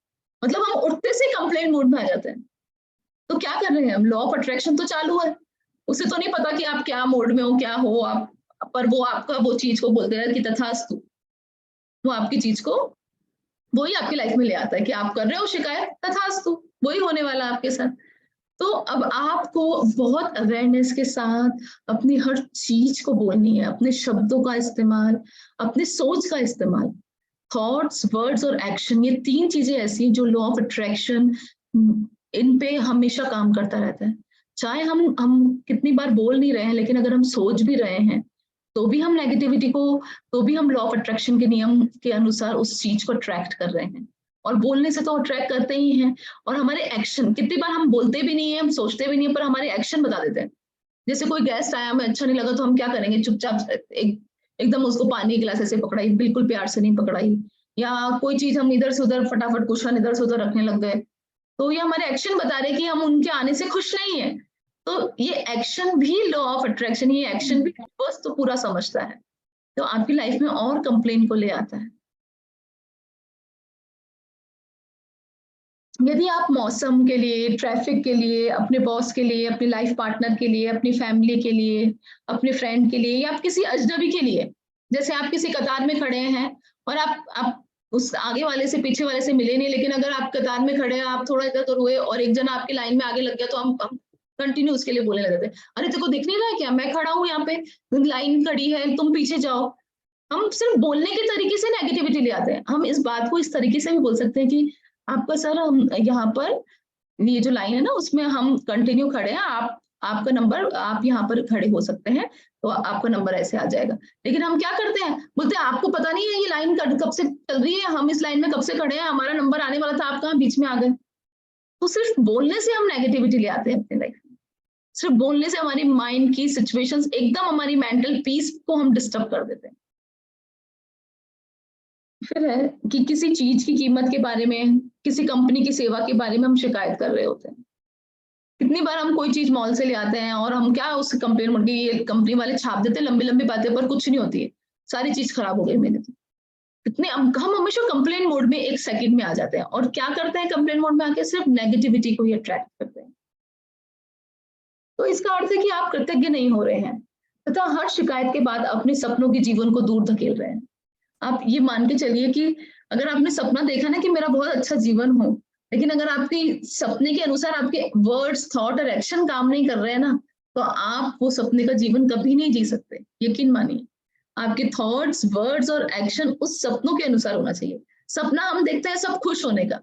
मतलब हम उठते से कंप्लेन मोड में आ जाते हैं। तो क्या कर रहे हैं हम? लॉ ऑफ अट्रैक्शन तो चालू है, उसे तो नहीं पता कि आप क्या मोड में हो, क्या हो आप, पर वो आपका वो चीज को बोलते हैं कि तथास्तु, वो आपकी चीज को वही आपकी लाइफ में ले आता है कि आप कर रहे हो शिकायत, तथास्तु वही होने वाला आपके साथ। तो अब आपको बहुत अवेयरनेस के साथ अपनी हर चीज को बोलनी है, अपने शब्दों का इस्तेमाल, अपने सोच का इस्तेमाल। थॉट्स, वर्ड्स और एक्शन, ये 3 चीजें ऐसी हैं जो लॉ ऑफ अट्रैक्शन इन पे हमेशा काम करता रहता है। चाहे हम कितनी बार बोल नहीं रहे हैं, लेकिन अगर हम सोच भी रहे हैं तो भी हम नेगेटिविटी को, तो भी हम लॉ ऑफ अट्रैक्शन के नियम के अनुसार उस चीज को अट्रैक्ट कर रहे हैं। और बोलने से तो अट्रैक्ट करते ही हैं, और हमारे एक्शन, कितनी बार हम बोलते भी नहीं है, हम सोचते भी नहीं है, पर हमारे एक्शन बता देते हैं। जैसे कोई गेस्ट आया, हमें अच्छा नहीं लगा तो हम क्या करेंगे, चुपचाप एकदम उसको पानी की गिलास ऐसे पकड़ाई, बिल्कुल प्यार से नहीं पकड़ाई, या कोई चीज हम इधर से उधर फटाफट कुशन इधर से उधर रखने लग गए, तो ये हमारे एक्शन बता रहे कि हम उनके आने से खुश नहीं है। तो ये एक्शन भी लॉ ऑफ अट्रैक्शन, ये एक्शन भी यूनिवर्स तो पूरा समझता है, तो आपकी लाइफ में और कंप्लेन को ले आता है। यदि आप मौसम के लिए, ट्रैफिक के लिए, अपने बॉस के लिए, अपने लाइफ पार्टनर के लिए, अपनी फैमिली के लिए, अपने फ्रेंड के लिए, या आप किसी अजनबी के लिए, जैसे आप किसी कतार में खड़े हैं और आप उस आगे वाले से पीछे वाले से मिले नहीं, लेकिन अगर आप कतार में खड़े हैं, आप थोड़ा इधर उधर हुए और एक जना आपकी लाइन में आगे लग गया, तो हम कंटिन्यू उसके लिए बोलने लगे थे, अरे तेरे को दिख नहीं रहा है क्या, मैं खड़ा हूँ यहाँ पे, लाइन खड़ी है, तुम पीछे जाओ। हम सिर्फ बोलने के तरीके से नेगेटिविटी ले आते हैं। हम इस बात को इस तरीके से भी बोल सकते हैं कि आपका सर, हम यहाँ पर ये जो लाइन है ना, उसमें हम कंटिन्यू खड़े हैं, आपका नंबर, आप यहाँ पर खड़े हो सकते हैं, तो आपका नंबर ऐसे आ जाएगा। लेकिन हम क्या करते हैं, बोलते हैं आपको पता नहीं है ये लाइन कब से चल रही है, हम इस लाइन में कब से खड़े हैं, हमारा नंबर आने वाला था, आप कहाँ बीच में आ गए। तो सिर्फ बोलने से हम नेगेटिविटी ले आते हैं अपने लाइफ में। सिर्फ बोलने से हमारी माइंड की सिचुएशंस, एकदम हमारी मेंटल पीस को हम डिस्टर्ब कर देते हैं। फिर है कि किसी चीज की कीमत के बारे में, किसी कंपनी की सेवा के बारे में हम शिकायत कर रहे होते हैं। कितनी बार हम कोई चीज मॉल से ले आते हैं और हम क्या उस कंप्लेन मोड की, ये कंपनी वाले छाप देते हैं लंबी लंबी बातें, पर कुछ नहीं होती है, सारी चीज खराब हो गई मेरी तो। कितने हम हमेशा कंप्लेन मोड में एक सेकंड में आ जाते हैं, और क्या करते हैं कंप्लेन मोड में आके, सिर्फ नेगेटिविटी को ही अट्रैक्ट करते हैं। तो इसका अर्थ है कि आप कृतज्ञ नहीं हो रहे हैं, तथा हर शिकायत के बाद अपने सपनों के जीवन को दूर धकेल रहे हैं। आप ये मान के चलिए कि अगर आपने सपना देखा ना कि मेरा बहुत अच्छा जीवन हो, लेकिन अगर आपकी सपने के अनुसार आपके वर्ड्स, थॉट और एक्शन काम नहीं कर रहे हैं ना, तो आप वो सपने का जीवन कभी नहीं जी सकते। यकीन मानिए, आपके थॉट्स, वर्ड्स और एक्शन उस सपनों के अनुसार होना चाहिए। सपना हम देखते हैं सब खुश होने का,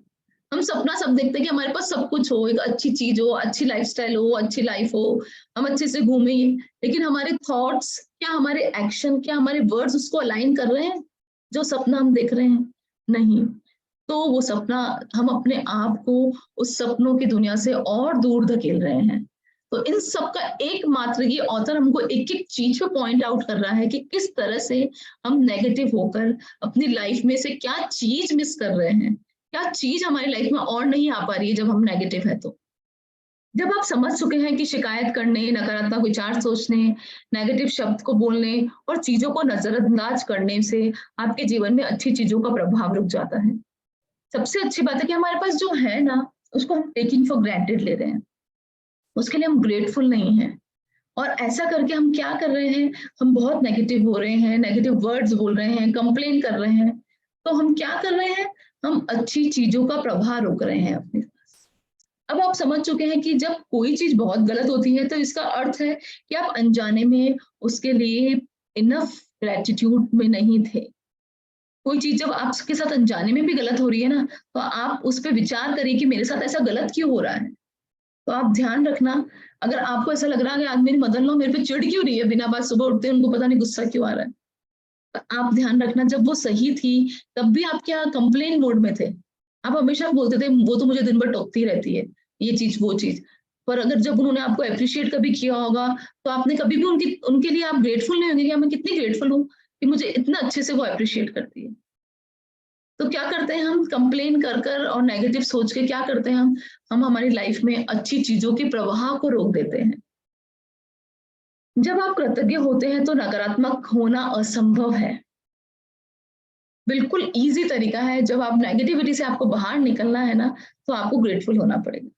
हम सपना सब देखते हैं कि हमारे पास सब कुछ हो, एक अच्छी चीज हो, अच्छी लाइफस्टाइल हो, अच्छी लाइफ हो, हम अच्छे से घूमें, लेकिन हमारे थॉट्स क्या, हमारे एक्शन क्या, हमारे वर्ड्स उसको अलाइन कर रहे हैं जो सपना हम देख रहे हैं? नहीं। तो वो सपना, हम अपने आप को उस सपनों की दुनिया से और दूर धकेल रहे हैं। तो इन सब का एकमात्र ये ऑथर हमको एक एक चीज पे पॉइंट आउट कर रहा है कि किस तरह से हम नेगेटिव होकर अपनी लाइफ में से क्या चीज मिस कर रहे हैं, क्या चीज हमारी लाइफ में और नहीं आ पा रही है जब हम नेगेटिव है। तो जब आप समझ चुके हैं कि शिकायत करने, नकारात्मक विचार सोचने, नेगेटिव शब्द को बोलने और चीजों को नजरअंदाज करने से आपके जीवन में अच्छी चीजों का प्रभाव रुक जाता है। सबसे अच्छी बात है कि हमारे पास जो है ना, उसको हम टेकिंग फॉर ग्रांटेड ले रहे हैं, उसके लिए हम ग्रेटफुल नहीं है। और ऐसा करके हम क्या कर रहे हैं, हम बहुत नेगेटिव हो रहे हैं, नेगेटिव वर्ड्स बोल रहे हैं, कंप्लेन कर रहे हैं। तो हम क्या कर रहे हैं, हम अच्छी चीजों का प्रभाव रोक रहे हैं अपने। अब आप समझ चुके हैं कि जब कोई चीज बहुत गलत होती है तो इसका अर्थ है कि आप अनजाने में उसके लिए इनफ ग्रेटिट्यूड में नहीं थे। कोई चीज जब आपके साथ अनजाने में भी गलत हो रही है ना, तो आप उस पर विचार करिए कि मेरे साथ ऐसा गलत क्यों हो रहा है। तो आप ध्यान रखना, अगर आपको ऐसा लग रहा है कि आज मेरी मदर इन लॉ मेरे पे चिढ़ क्यों रही है, बिना बात सुबह उठते उनको पता नहीं गुस्सा क्यों आ रहा है, तो आप ध्यान रखना, जब वो सही थी तब भी आप क्या कंप्लेन मोड में थे। आप हमेशा बोलते थे वो तो मुझे दिन भर टोकती रहती है, ये चीज वो चीज। पर अगर जब उन्होंने आपको अप्रिशिएट कभी किया होगा, तो आपने कभी भी उनके लिए आप ग्रेटफुल नहीं होंगे कि मैं कितनी ग्रेटफुल हूँ कि मुझे इतना अच्छे से वो अप्रिशिएट करती है। तो क्या करते हैं हम, कंप्लेन कर कर और नेगेटिव सोच के क्या करते हैं हम हमारी लाइफ में अच्छी चीजों के प्रवाह को रोक देते हैं। जब आप कृतज्ञ होते हैं तो नकारात्मक होना असंभव है। बिल्कुल इजी तरीका है, जब आप नेगेटिविटी से आपको बाहर निकलना है ना, तो आपको ग्रेटफुल होना पड़ेगा।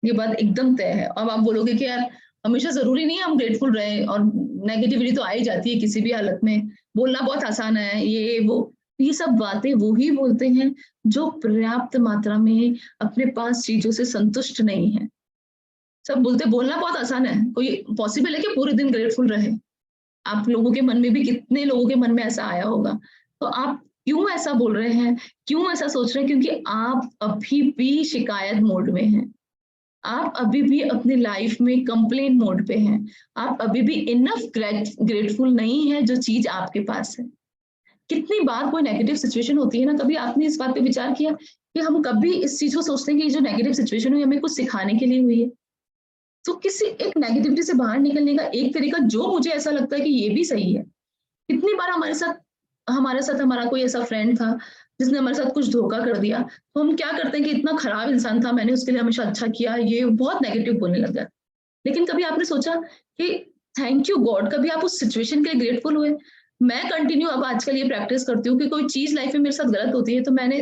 ये बात एकदम तय है। अब आप बोलोगे कि यार हमेशा जरूरी नहीं है हम ग्रेटफुल रहें, और नेगेटिविटी तो आ ही जाती है किसी भी हालत में, बोलना बहुत आसान है, ये सब बातें वो ही बोलते हैं जो पर्याप्त मात्रा में अपने पास चीजों से संतुष्ट नहीं है। सब बोलते बोलना बहुत आसान है, कोई पॉसिबल है कि पूरे दिन ग्रेटफुल रहे? आप लोगों के मन में भी, कितने लोगों के मन में ऐसा आया होगा। तो आप क्यों ऐसा बोल रहे हैं, क्यों ऐसा सोच रहे हैं? क्योंकि आप अभी भी शिकायत मोड में हैं, आप अभी भी अपनी लाइफ में कंप्लेन मोड पे हैं, आप अभी भी इनफ ग्रेटफुल नहीं है जो चीज आपके पास है। कितनी बार कोई नेगेटिव सिचुएशन होती है ना, कभी आपने इस बात पे विचार किया कि हम कभी इस चीज को सोचते हैं कि जो नेगेटिव सिचुएशन हुई हमें कुछ सिखाने के लिए हुई है? तो किसी एक नेगेटिविटी से बाहर निकलने का एक तरीका जो मुझे ऐसा लगता है कि ये भी सही है, कितनी बार हमारे साथ हमारा कोई ऐसा फ्रेंड था जिसने हमारे साथ कुछ धोखा कर दिया, तो हम क्या करते हैं कि इतना खराब इंसान था, मैंने उसके लिए हमेशा अच्छा किया, ये बहुत नेगेटिव बोलने लग गया। लेकिन कभी आपने सोचा कि थैंक यू गॉड, कभी आप उस सिचुएशन के लिए ग्रेटफुल हुए? मैं कंटिन्यू अब आजकल ये प्रैक्टिस करती हूँ कि कोई चीज लाइफ में मेरे साथ गलत होती है तो मैंने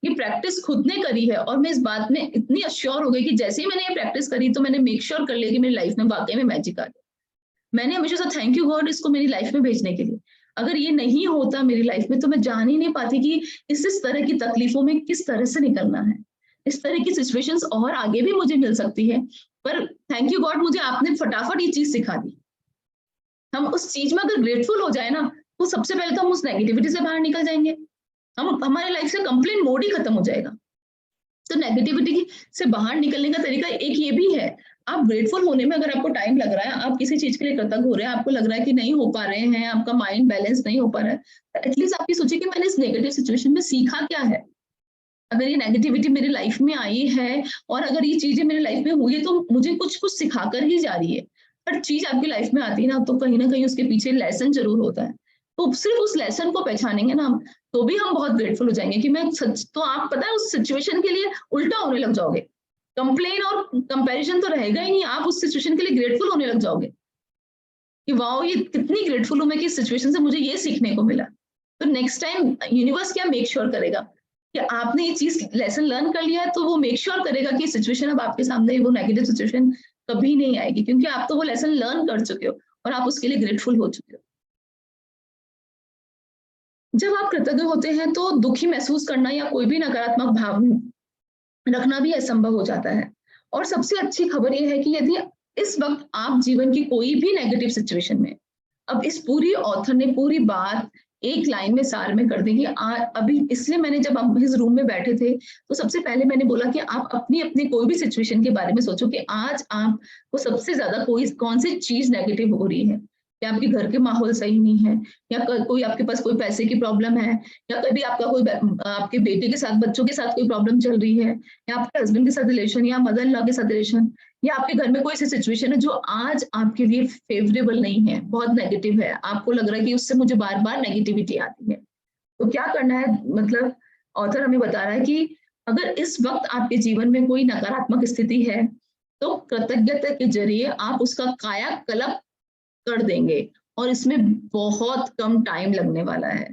ये प्रैक्टिस खुद ने करी है, और मैं इस बात में इतनी अश्योर हो गई कि जैसे ही मैंने ये प्रैक्टिस करी तो मैंने मेक श्योर कर लिया कि मेरी लाइफ में वाकई में मैजिक आ गया। मैंने हमेशा से थैंक यू गॉड इसको मेरी लाइफ में भेजने के लिए। अगर ये नहीं होता मेरी लाइफ में तो मैं जान ही नहीं पाती कि इस तरह की तकलीफों में किस तरह से निकलना है। इस तरह की सिचुएशंस और आगे भी मुझे मिल सकती है, पर थैंक यू गॉड मुझे आपने फटाफट ये चीज सिखा दी। हम उस चीज में अगर ग्रेटफुल हो जाए ना, तो सबसे पहले तो हम उस नेगेटिविटी से बाहर निकल जाएंगे, हमारे लाइफ से कंप्लेन मोड ही खत्म हो जाएगा। तो नेगेटिविटी से बाहर निकलने का तरीका एक ये भी है, आप ग्रेटफुल होने में अगर आपको टाइम लग रहा है, आप किसी चीज के लिए कृतज्ञ हो रहे हैं, आपको लग रहा है कि नहीं हो पा रहे हैं, आपका माइंड बैलेंस नहीं हो पा रहा है, तो एटलीस्ट आप ये सोचिए कि मैंने इस नेगेटिव सिचुएशन में सीखा क्या है। अगर ये नेगेटिविटी मेरी लाइफ में आई है और अगर ये चीजें मेरी लाइफ में हुई है तो मुझे कुछ कुछ सिखाकर ही जा रही है। हर चीज आपकी लाइफ में आती है ना, तो कहीं ना कहीं उसके पीछे लेसन जरूर होता है। तो सिर्फ उस लेसन को पहचानेंगे ना हम, तो भी हम बहुत ग्रेटफुल हो जाएंगे कि मैं सच, तो आप पता है उस सिचुएशन के लिए उल्टा होने लग जाओगे। कंप्लेन और कंपैरिजन तो रहेगा ही नहीं, आप उस सिचुएशन के लिए ग्रेटफुल होने लग जाओगे कि वाओ ये कितनी ग्रेटफुल हूं मैं कि इस सिचुएशन से मुझे ये सीखने को मिला। तो नेक्स्ट टाइम यूनिवर्स क्या मेक श्योर करेगा कि आपने ये चीज लेसन लर्न कर लिया है, तो वो मेक श्योर करेगा कि सिचुएशन अब आपके सामने वो नेगेटिव सिचुएशन कभी नहीं आएगी, क्योंकि आप तो वो लेसन लर्न कर चुके हो और आप उसके लिए ग्रेटफुल हो चुके हो। जब आप कृतज्ञ होते हैं तो दुखी महसूस करना या कोई भी नकारात्मक भाव रखना भी असंभव हो जाता है। और सबसे अच्छी खबर यह है कि यदि इस वक्त आप जीवन की कोई भी नेगेटिव सिचुएशन में, अब इस पूरी ऑथर ने पूरी बात एक लाइन में सार में कर दी। अभी इसलिए मैंने जब हम इस रूम में बैठे थे तो सबसे पहले मैंने बोला कि आप अपनी अपनी कोई भी सिचुएशन के बारे में सोचो कि आज आपको सबसे ज्यादा कौन सी चीज नेगेटिव हो रही है। या आपके घर के माहौल सही नहीं है, या कोई आपके पास कोई पैसे की प्रॉब्लम है, या कभी आपका कोई आपके बेटे के साथ बच्चों के साथ कोई प्रॉब्लम चल रही है, या आपके हस्बैंड के साथ रिलेशन, या मदर इन लॉ के साथ रिलेशन, या आपके घर में कोई ऐसी सिचुएशन है जो आज आपके लिए फेवरेबल नहीं है, बहुत नेगेटिव है, आपको लग रहा है कि उससे मुझे बार बार नेगेटिविटी आती है। तो क्या करना है, मतलब ऑथर हमें बता रहा है कि अगर इस वक्त आपके जीवन में कोई नकारात्मक स्थिति है तो कृतज्ञता के जरिए आप उसका कायाकल्प कर देंगे और इसमें बहुत कम टाइम लगने वाला है।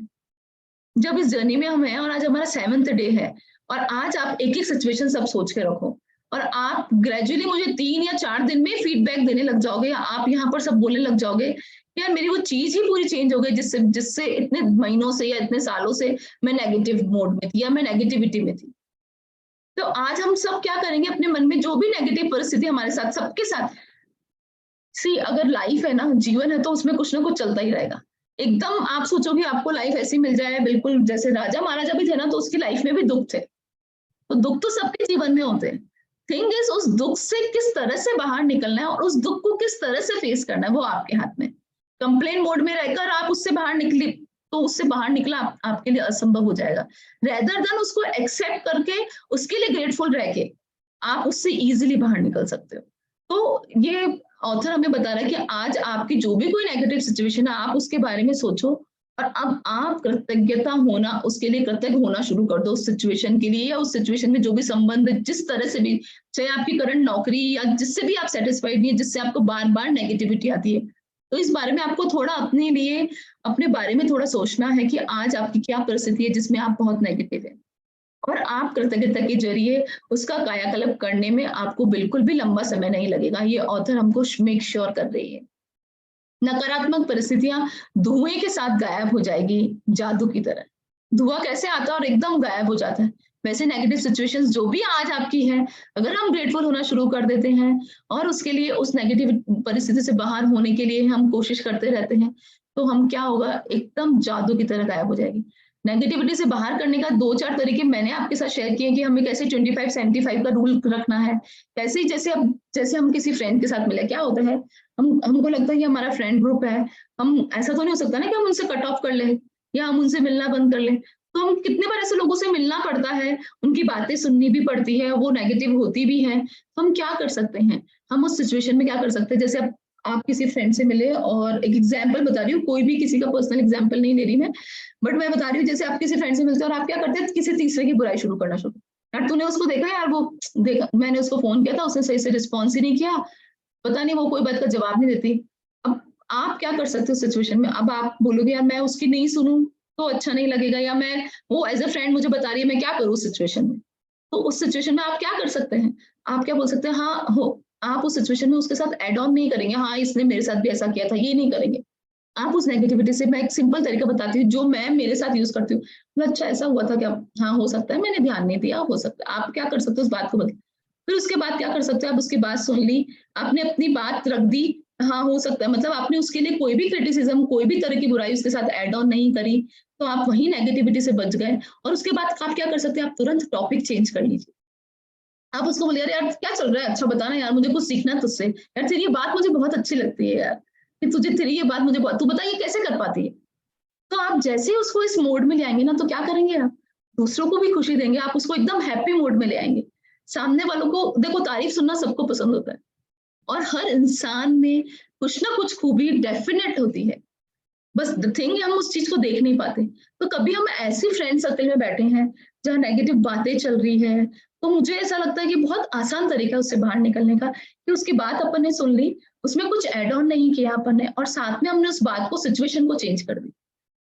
जब इस जर्नी में हम हैं और आज हमारा 7th डे है और आज आप एक एक सिचुएशन सब सोच के रखो और आप ग्रेजुअली मुझे 3 या 4 दिन में फीडबैक देने लग जाओगे, या आप यहाँ पर सब बोलने लग जाओगे कि यार मेरी वो चीज ही पूरी चेंज हो गई जिससे इतने महीनों से या इतने सालों से मैं नेगेटिव मोड में थी या मैं नेगेटिविटी में थी। तो आज हम सब क्या करेंगे, अपने मन में जो भी नेगेटिव परिस्थिति हमारे साथ सबके साथ, अगर लाइफ है ना, जीवन है, तो उसमें कुछ ना कुछ चलता ही रहेगा। एकदम आप सोचोगे आपको लाइफ ऐसी मिल जाए बिल्कुल जैसे राजा महाराजा भी थे ना, तो उसकी लाइफ में भी दुख थे, तो दुख तो सबके जीवन में होते हैं। थिंग इज उस दुख से किस तरह से बाहर निकलना है और उस दुख को किस तरह से फेस करना है वो आपके हाथ में। कंप्लेन मोड में रहकर आप उससे बाहर निकले तो उससे बाहर निकला आपके लिए असंभव हो जाएगा। रेदर देन उसको एक्सेप्ट करके उसके लिए ग्रेटफुल रह के आप उससे इजीली बाहर निकल सकते हो। तो ये ऑथर हमें बता रहा है कि आज आपकी जो भी कोई नेगेटिव सिचुएशन है आप उसके बारे में सोचो और अब आप कृतज्ञता होना, उसके लिए कृतज्ञ होना शुरू कर दो उस सिचुएशन के लिए, या उस सिचुएशन में जो भी संबंध जिस तरह से भी, चाहे आपकी करंट नौकरी या जिससे भी आप सेटिस्फाइड नहीं है, जिससे आपको बार बार नेगेटिविटी आती है, तो इस बारे में आपको थोड़ा अपने लिए अपने बारे में थोड़ा सोचना है कि आज आपकी क्या परिस्थिति है जिसमें आप बहुत नेगेटिव है, और आप कृतज्ञता के जरिए उसका कायाकल्प करने में आपको बिल्कुल भी लंबा समय नहीं लगेगा। ये ऑथर हमको मेक श्योर कर रही है। नकारात्मक परिस्थितियां धुएं के साथ गायब हो जाएगी, जादू की तरह। धुआं कैसे आता है और एकदम गायब हो जाता है, वैसे नेगेटिव सिचुएशंस जो भी आज आपकी है, अगर हम ग्रेटफुल होना शुरू कर देते हैं और उसके लिए उस नेगेटिव परिस्थिति से बाहर होने के लिए हम कोशिश करते रहते हैं, तो हम क्या होगा, एकदम जादू की तरह गायब हो जाएगी। नेगेटिविटी से बाहर करने का 2-4 तरीके मैंने आपके साथ शेयर किए कि हमें कैसे 25-75 का रूल रखना है। कैसे जैसे हम किसी फ्रेंड के साथ मिले, क्या होता है, हमको लगता है कि हमारा फ्रेंड ग्रुप है, हम ऐसा तो नहीं हो सकता ना कि हम उनसे कट ऑफ कर ले या हम उनसे मिलना बंद कर ले। तो हम कितने बार ऐसे लोगों से मिलना पड़ता है, उनकी बातें सुननी भी पड़ती है, वो नेगेटिव होती भी है। तो हम क्या कर सकते हैं, हम उस सिचुएशन में क्या कर सकते हैं, जैसे आप किसी फ्रेंड से मिले, और एक एग्जाम्पल बता रही हूँ, कोई भी किसी का पर्सनल एग्जाम्पल नहीं ले रही मैं, बट मैं बता रही हूँ, जैसे आप किसी फ्रेंड से मिलते हो और आप क्या करते हैं, किसी तीसरे की बुराई शुरू करना शुरू, यार तूने उसको देखा, यार वो देखा, मैंने उसको फोन किया था उसने सही से रिस्पॉन्स ही नहीं किया, पता नहीं वो कोई बात का जवाब नहीं देती। अब आप क्या कर सकते हो सिचुएशन में? अब आप बोलोगे यार मैं उसकी नहीं सुनूं तो अच्छा नहीं लगेगा, या मैं वो एज अ फ्रेंड मुझे बता रही है, मैं क्या करूँ सिचुएशन में? तो उस सिचुएशन में आप क्या कर सकते हैं? आप क्या बोल सकते हैं, हाँ हो, आप उस सिचुएशन में उसके साथ एड ऑन नहीं करेंगे, हाँ इसने मेरे साथ भी ऐसा किया था, ये नहीं करेंगे। आप उस नेगेटिविटी से, मैं एक सिंपल तरीका बताती हूँ जो मैं मेरे साथ यूज करती हूँ। मतलब अच्छा ऐसा हुआ था क्या? हाँ हो सकता है, मैंने ध्यान नहीं दिया, हो सकता है। आप क्या कर सकते हो, उस बात को बदल। फिर उसके बाद क्या कर सकते हो, आप उसकी बात सुन ली, आपने अपनी बात रख दी, हाँ हो सकता है, मतलब आपने उसके लिए कोई भी क्रिटिसिज्म, कोई भी तरह की बुराई उसके साथ एड ऑन नहीं करी, तो आप वही नेगेटिविटी से बच गए। और उसके बाद आप क्या कर सकते हैं, आप तुरंत टॉपिक चेंज कर लीजिए। आप उसको बोलिए, यार क्या चल रहा है, अच्छा बताना यार, मुझे कुछ सीखना है तुझसे, यार तेरी ये बात मुझे बहुत अच्छी लगती है यार, कि तुझे तेरी ये बात मुझे बहुत, तू बता ये कैसे कर पाती है। तो आप जैसे ही उसको इस मोड में ले आएंगे ना, तो क्या करेंगे आप, दूसरों को भी खुशी देंगे, आप उसको एकदम हैप्पी मोड में ले आएंगे। सामने वालों को देखो, तारीफ सुनना सबको पसंद होता है, और हर इंसान में कुछ ना कुछ खूबी डेफिनेट होती है, बस द थिंग हम उस चीज को देख नहीं पाते। तो कभी हम ऐसी फ्रेंड सर्कल में बैठे हैं जहाँ नेगेटिव बातें चल रही है, तो मुझे ऐसा लगता है कि बहुत आसान तरीका है उससे बाहर निकलने का, कि उसकी बात अपन ने सुन ली, उसमें कुछ एड ऑन नहीं किया अपन ने, और साथ में हमने उस बात को, सिचुएशन को चेंज कर दी।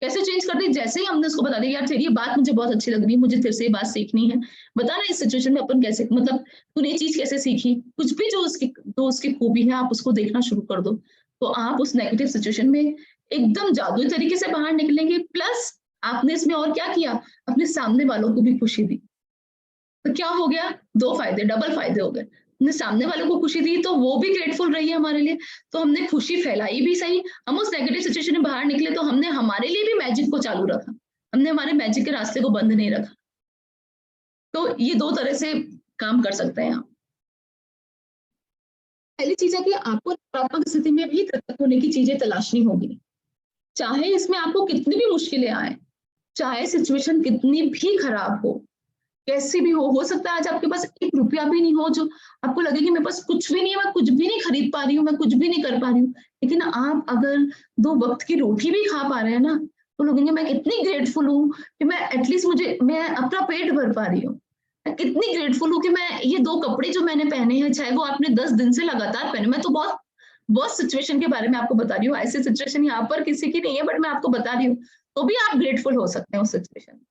कैसे चेंज कर दी? जैसे ही हमने उसको बता दिया, यार तेरी ये बात मुझे बहुत अच्छी लग रही है, मुझे तेरे से ये बात सीखनी है, बता ना इस सिचुएशन में अपन कैसे, मतलब तूने ये चीज कैसे सीखी, कुछ भी जो उसकी खूबी है आप उसको देखना शुरू कर दो। तो आप उस नेगेटिव सिचुएशन में एकदम जादुई तरीके से बाहर निकलेंगे, प्लस आपने इसमें और क्या किया, अपने सामने वालों को भी खुशी दी। तो क्या हो गया, दो फायदे, डबल फायदे हो गए। हमने सामने वालों को खुशी दी तो वो भी ग्रेटफुल रही है हमारे लिए, तो हमने खुशी फैलाई भी सही, हम उस नेगेटिव सिचुएशन में बाहर निकले तो हमने हमारे लिए भी मैजिक को चालू रखा, हमने हमारे मैजिक के रास्ते को बंद नहीं रखा। तो ये दो तरह से काम कर सकते हैं आप। पहली चीज है कि आपको नकारात्मक स्थिति में भी कृतज्ञ होने की चीजें तलाशनी होगी, चाहे इसमें आपको कितनी भी मुश्किलें आए, चाहे सिचुएशन कितनी भी खराब हो, कैसी भी हो सकता है आज आपके पास एक रुपया भी नहीं हो, जो आपको लगे कि मेरे पास कुछ भी नहीं है, मैं कुछ भी नहीं खरीद पा रही हूँ, मैं कुछ भी नहीं कर पा रही हूँ, लेकिन आप अगर 2 वक्त की रोटी भी खा पा रहे हैं ना, तो लगेंगे मैं कितनी ग्रेटफुल हूँ कि मैं एटलीस्ट मैं अपना पेट भर पा रही हूँ। मैं कितनी ग्रेटफुल हूँ कि मैं ये 2 कपड़े जो मैंने पहने हैं, चाहे वो आपने 10 दिन से लगातार पहने, मैं तो बहुत वर्स्ट सिचुएशन के बारे में आपको बता रही हूँ, ऐसी सिचुएशन यहाँ पर किसी की नहीं है, बट मैं आपको बता रही हूँ, तो भी आप ग्रेटफुल हो सकते हैं उस सिचुएशन में।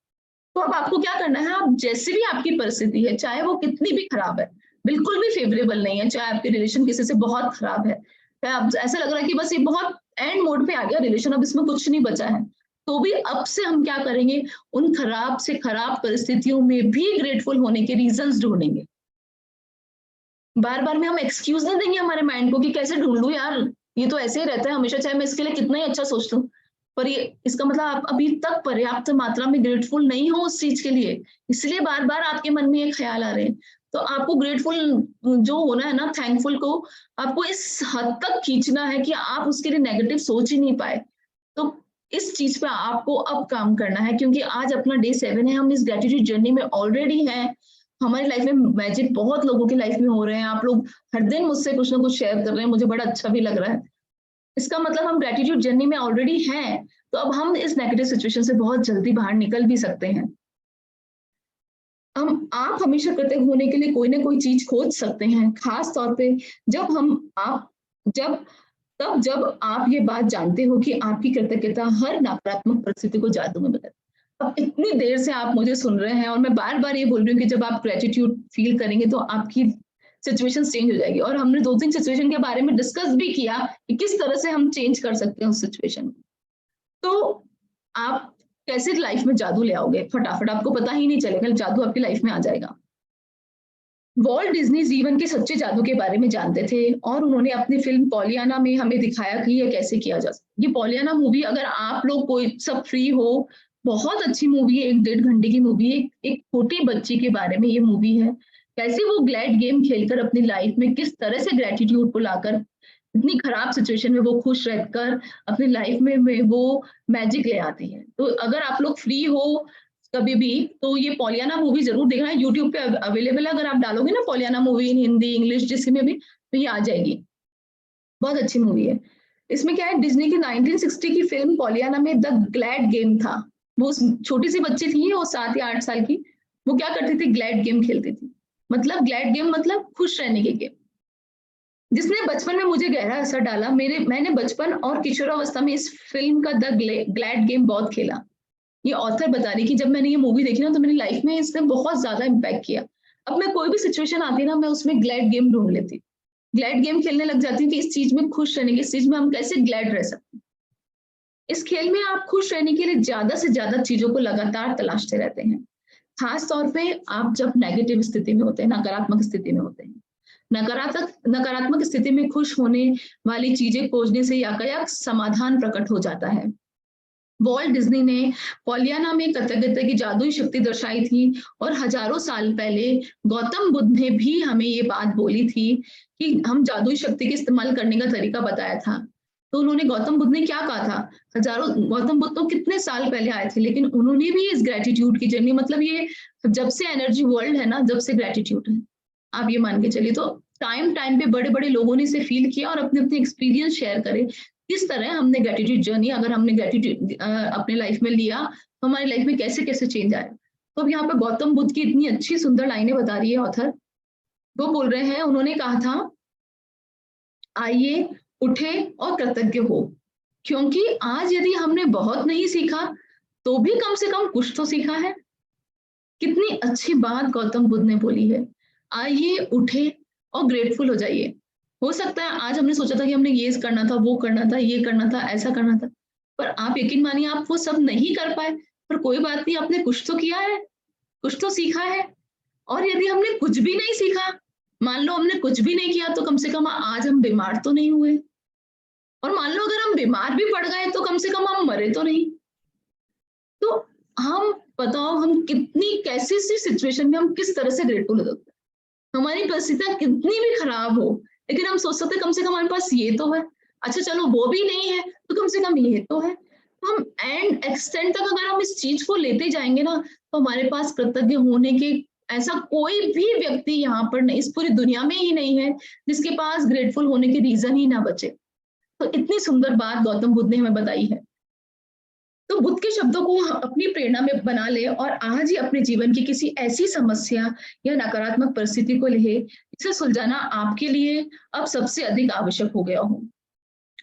तो अब आपको क्या करना है, आप जैसी भी आपकी परिस्थिति है, चाहे वो कितनी भी खराब है, बिल्कुल भी फेवरेबल नहीं है, चाहे आपके रिलेशन किसी से बहुत खराब है, चाहे आप ऐसा लग रहा है कि बस ये बहुत एंड मोड पे आ गया रिलेशन, अब इसमें कुछ नहीं बचा है, तो भी अब से हम क्या करेंगे, उन खराब से खराब परिस्थितियों में भी ग्रेटफुल होने के रीजंस ढूंढेंगे। बार बार में हम एक्सक्यूज नहीं देंगे हमारे माइंड को कि कैसे ढूंढ लूं यार, ये तो ऐसे ही रहता है हमेशा, चाहे मैं इसके लिए कितना ही अच्छा सोच लूं, पर ये इसका मतलब आप अभी तक पर्याप्त मात्रा में ग्रेटफुल नहीं हो उस चीज के लिए, इसलिए बार बार आपके मन में ये ख्याल आ रहे हैं। तो आपको ग्रेटफुल जो होना है ना, थैंकफुल को आपको इस हद तक खींचना है कि आप उसके लिए नेगेटिव सोच ही नहीं पाए। तो इस चीज पे आपको अब काम करना है, क्योंकि आज अपना डे 7 है, हम इस ग्रेटिट्यूड जर्नी में ऑलरेडी हैं, हमारी लाइफ में मैजिक बहुत लोगों की लाइफ में हो रहे हैं, आप लोग हर दिन मुझसे कुछ ना कुछ शेयर कर रहे हैं, मुझे बड़ा अच्छा भी लग रहा है। इसका मतलब हम ग्रेटिट्यूड जर्नी में ऑलरेडी हैं, तो अब हम इस नेगेटिव सिचुएशन से बहुत जल्दी बाहर निकल भी सकते हैं। आप हमेशा कृतज्ञ होने के लिए कोई ना कोई चीज खोज सकते हैं, खास तौर पे जब आप ये बात जानते हो कि आपकी कृतज्ञता हर नकारात्मक परिस्थिति को जादू में बदल। अब इतनी देर से आप मुझे सुन रहे हैं और मैं बार बार ये बोल रही हूँ कि जब आप ग्रेटिट्यूड फील करेंगे तो आपकी सिचुएशन चेंज हो जाएगी, और हमने 2-3 सिचुएशन के बारे में डिस्कस भी किया कि किस तरह से हम चेंज कर सकते हैं उस सिचुएशन को। तो आप कैसे लाइफ में जादू ले आओगे फटाफट, आपको पता ही नहीं चलेगा, जादू आपकी लाइफ में आ जाएगा। वॉल्ट डिज्नी जीवन के सच्चे जादू के बारे में जानते थे, और उन्होंने अपनी फिल्म पॉलियाना में हमें दिखाया कि यह कैसे किया जा सकता है। ये पॉलियाना मूवी, अगर आप लोग कोई सब फ्री हो, बहुत अच्छी मूवी है, 1-1.5 घंटे की मूवी है, एक छोटी बच्ची के बारे में ये मूवी है, कैसे वो ग्लैड गेम खेलकर अपनी लाइफ में किस तरह से ग्रेटिट्यूड को लाकर इतनी खराब सिचुएशन में वो खुश रहकर अपनी लाइफ में वो मैजिक ले आती है। तो अगर आप लोग फ्री हो कभी भी, तो ये पॉलियाना मूवी जरूर देखना, यूट्यूब पे अवेलेबल है, अगर आप डालोगे ना पॉलियाना मूवी इन हिंदी इंग्लिश जिसमें भी, तो ये आ जाएगी, बहुत अच्छी मूवी है। इसमें क्या है, डिज्नी की 1960 की फिल्म पॉलियाना में द ग्लैड गेम था, वो छोटी सी बच्ची थी, वो 7 या 8 साल की, वो क्या करती थी, ग्लैड गेम खेलती थी। मतलब ग्लैड गेम मतलब खुश रहने के गेम। जिसने बचपन में मुझे गहरा असर डाला। मैंने बचपन और किशोरावस्था में इस फिल्म का द ग्लैड गेम बहुत खेला। ये ऑथर बता रही कि जब मैंने ये मूवी देखी ना तो मेरी लाइफ में इसने बहुत ज्यादा इम्पैक्ट किया। अब मैं कोई भी सिचुएशन आती है ना, मैं उसमें ग्लैड गेम ढूंढ लेती हूँ, ग्लैड गेम खेलने लग जाती हूँ कि इस चीज में खुश रहने की, इस चीज में हम कैसे ग्लैड रह सकते हैं। इस खेल में आप खुश रहने के लिए ज्यादा से ज्यादा चीजों को लगातार तलाशते रहते हैं। खास तौर पे आप जब नेगेटिव स्थिति में होते हैं, नकारात्मक स्थिति में होते हैं। नकारात्मक स्थिति में खुश होने वाली चीजें खोजने से यातायात समाधान प्रकट हो जाता है। वॉल्ट डिज्नी ने पॉलियाना में कृतज्ञता की जादुई शक्ति दर्शाई थी और हजारों साल पहले गौतम बुद्ध ने भी हमें ये बात बोली थी कि हम जादुई शक्ति के इस्तेमाल करने का तरीका बताया था। तो उन्होंने, गौतम बुद्ध ने क्या कहा था? गौतम बुद्ध तो कितने साल पहले आए थे, लेकिन उन्होंने भी इस ग्रेटिट्यूड की जर्नी, मतलब ये जब से एनर्जी वर्ल्ड है ना, जब से ग्रेटिट्यूड है, आप ये मान के चलिए। तो टाइम पे बड़े बड़े लोगों ने इसे फील किया और अपने अपने एक्सपीरियंस शेयर करे। किस तरह हमने ग्रेटिट्यूड जर्नी, अगर हमने ग्रेटिट्यूड अपने लाइफ में लिया तो हमारी लाइफ में कैसे कैसे चेंज आया। तो अब यहाँ पे गौतम बुद्ध की इतनी अच्छी सुंदर लाइनें बता रही है ऑथर। वो बोल रहे हैं, उन्होंने कहा था, आइए उठे और कृतज्ञ हो, क्योंकि आज यदि हमने बहुत नहीं सीखा तो भी कम से कम कुछ तो सीखा है। कितनी अच्छी बात गौतम बुद्ध ने बोली है। आइए उठे और ग्रेटफुल हो जाइए। हो सकता है आज हमने सोचा था कि हमने ये करना था, वो करना था, ये करना था, ऐसा करना था, पर आप यकीन मानिए आप वो सब नहीं कर पाए, पर कोई बात नहीं, आपने कुछ तो किया है, कुछ तो सीखा है। और यदि हमने कुछ भी नहीं सीखा, मान लो हमने कुछ भी नहीं किया, तो कम से कम आज हम बीमार तो नहीं हुए, और मान लो अगर हम बीमार भी पड़ गए तो कम से कम हम मरे तो नहीं। तो हम बताओ, हम कितनी कैसी सी सिचुएशन में हम किस तरह से ग्रेटफुल हो सकते हैं। हमारी परिस्थितियां कितनी भी खराब हो, लेकिन हम सोच सकते कम से कम हमारे पास ये तो है। अच्छा चलो वो भी नहीं है तो कम से कम ये तो है। तो हम एंड एक्सटेंड तक अगर हम इस चीज को लेते जाएंगे ना, तो हमारे पास कृतज्ञ होने के ऐसा कोई भी व्यक्ति यहाँ पर नहीं, इस पूरी दुनिया में ही नहीं है जिसके पास ग्रेटफुल होने के रीजन ही ना बचे। तो इतनी सुंदर बात गौतम बुद्ध ने हमें बताई है। तो बुद्ध के शब्दों को अपनी प्रेरणा में बना ले और आज ही अपने जीवन की किसी ऐसी समस्या या नकारात्मक परिस्थिति को ले जिसे सुलझाना आपके लिए अब सबसे अधिक आवश्यक हो गया हो।